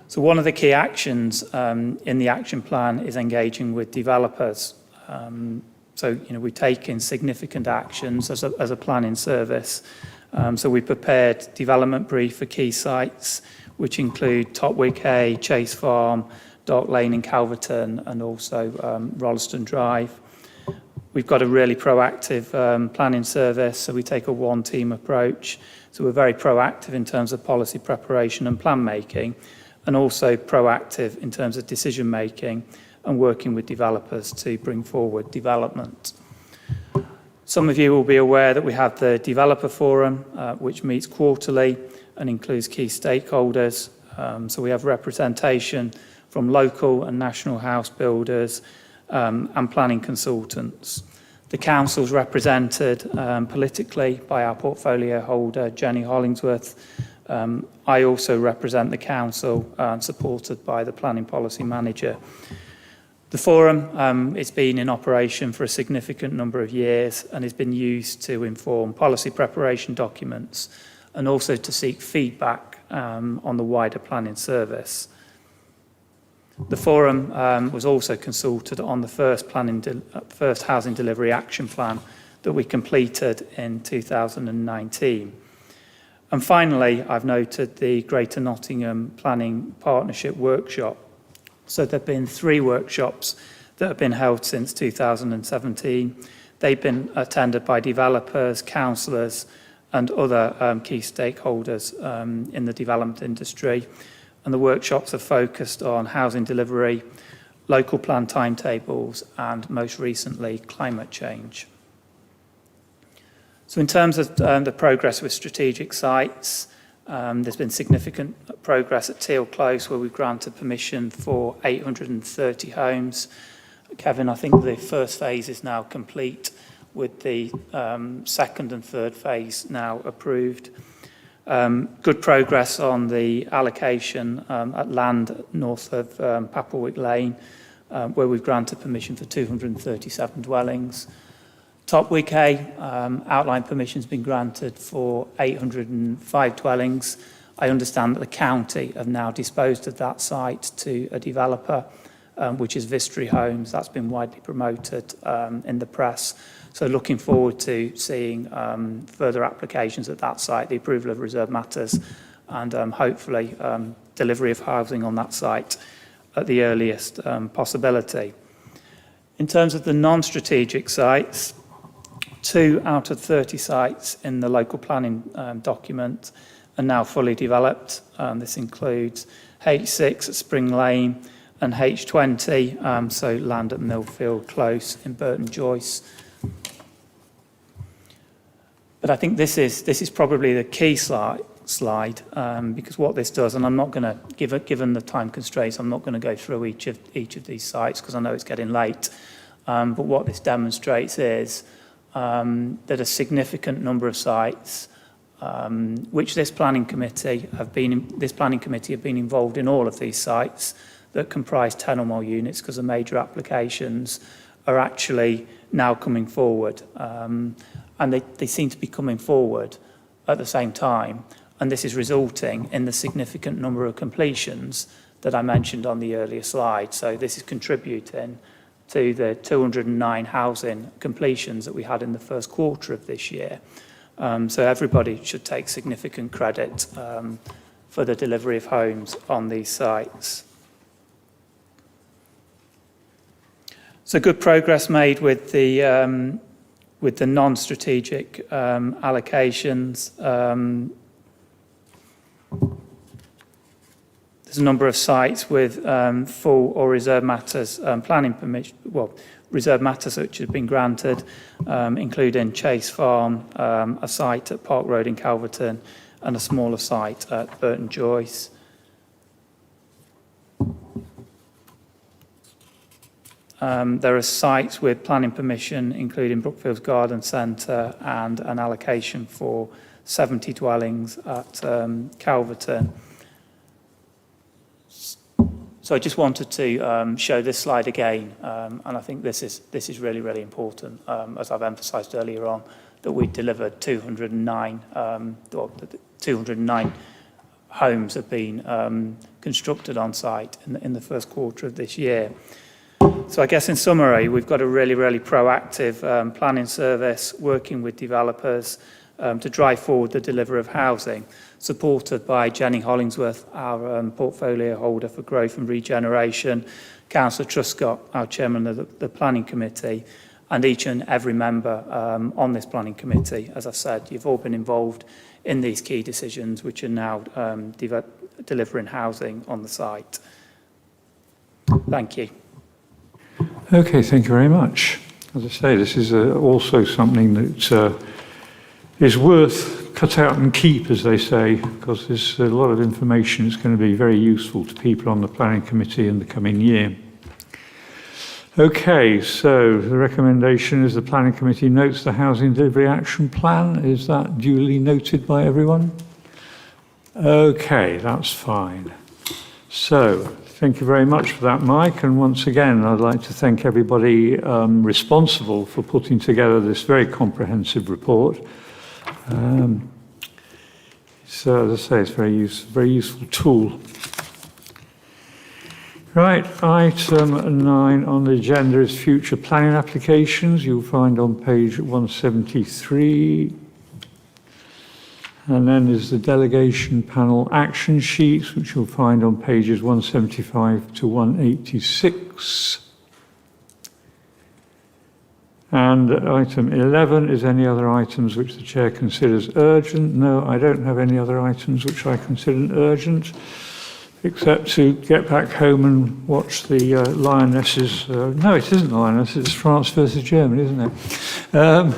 So one of the key actions in the action plan is engaging with developers. So we've taken significant actions as a planning service. So we prepared development brief for key sites, which include Topwick Hay, Chase Farm, Dark Lane in Calverton, and also Rolleston Drive. We've got a really proactive planning service, so we take a one-team approach. So we're very proactive in terms of policy preparation and plan making, and also proactive in terms of decision making and working with developers to bring forward development. Some of you will be aware that we have the Developer Forum, which meets quarterly and includes key stakeholders. So we have representation from local and national house builders and planning consultants. The council's represented politically by our portfolio holder, Jenny Hollingsworth. I also represent the council, supported by the planning policy manager. The forum it's been in operation for a significant number of years and has been used to inform policy preparation documents and also to seek feedback on the wider planning service. The forum was also consulted on the first Housing Delivery Action Plan that we completed in 2019. And finally, I've noted the Greater Nottingham Planning Partnership Workshop. So there have been 3 workshops that have been held since 2017. They've been attended by developers, councillors, and other key stakeholders in the development industry. And the workshops are focused on housing delivery, local plan timetables, and most recently, climate change. So in terms of the progress with strategic sites, there's been significant progress at Teal Close, where we've granted permission for 830 homes. Kevin, I think the first phase is now complete, with the second and third phase now approved. Good progress on the allocation at land north of Papelwick Lane, where we've granted permission for 237 dwellings. Topwick A, outline permission's been granted for 805 dwellings. I understand that the county have now disposed of that site to a developer, which is Vistry Homes. That's been widely promoted in the press. So looking forward to seeing further applications at that site, the approval of reserved matters, and hopefully delivery of housing on that site at the earliest possibility. In terms of the non-strategic sites, 2 out of 30 sites in the local planning document are now fully developed. This includes H6 at Spring Lane and H20, so land at Millfield Close in Burton Joyce. But I think this is probably the key slide because what this does, and I'm not going to, given the time constraints, I'm not going to go through each of these sites because I know it's getting late. But what this demonstrates is that a significant number of sites, which this planning committee have been involved in all of these sites that comprise 10 or more units because the major applications are actually now coming forward. And they seem to be coming forward at the same time. And this is resulting in the significant number of completions that I mentioned on the earlier slide. So this is contributing to the 209 housing completions that we had in the first quarter of this year. So everybody should take significant credit for the delivery of homes on these sites. So good progress made with the non-strategic allocations. There's a number of sites with full or reserved matters planning permission, reserved matters which have been granted, including Chase Farm, a site at Park Road in Calverton, and a smaller site at Burton Joyce. There are sites with planning permission, including Brookfields Garden Centre and an allocation for 70 dwellings at Calverton. So I just wanted to show this slide again, and I think this is really, really important, as I've emphasised earlier on, that we delivered 209 homes have been constructed on site in the first quarter of this year. So I guess in summary, we've got a really, really proactive planning service working with developers to drive forward the delivery of housing, supported by Jenny Hollingsworth, our portfolio holder for growth and regeneration, Councillor Truscott, our chairman of the planning committee, and each and every member on this planning committee. As I said, you've all been involved in these key decisions, which are now delivering housing on the site. Thank you. Okay, thank you very much. As I say, this is also something that is worth cut out and keep, as they say, because there's a lot of information that's going to be very useful to people on the planning committee in the coming year. Okay, so the recommendation is the planning committee notes the housing delivery action plan. Is that duly noted by everyone? Okay, that's fine. So, thank you very much for that, Mike. And once again, I'd like to thank everybody responsible for putting together this very comprehensive report. So, as I say, it's a very useful tool. Right, item 9 on the agenda is future planning applications. You'll find on page 173. And then there's the delegation panel action sheets, which you'll find on pages 175 to 186. And item 11 is any other items which the chair considers urgent. No, I don't have any other items which I consider urgent, except to get back home and watch the Lionesses. No, it isn't the Lionesses, it's France versus Germany, isn't it?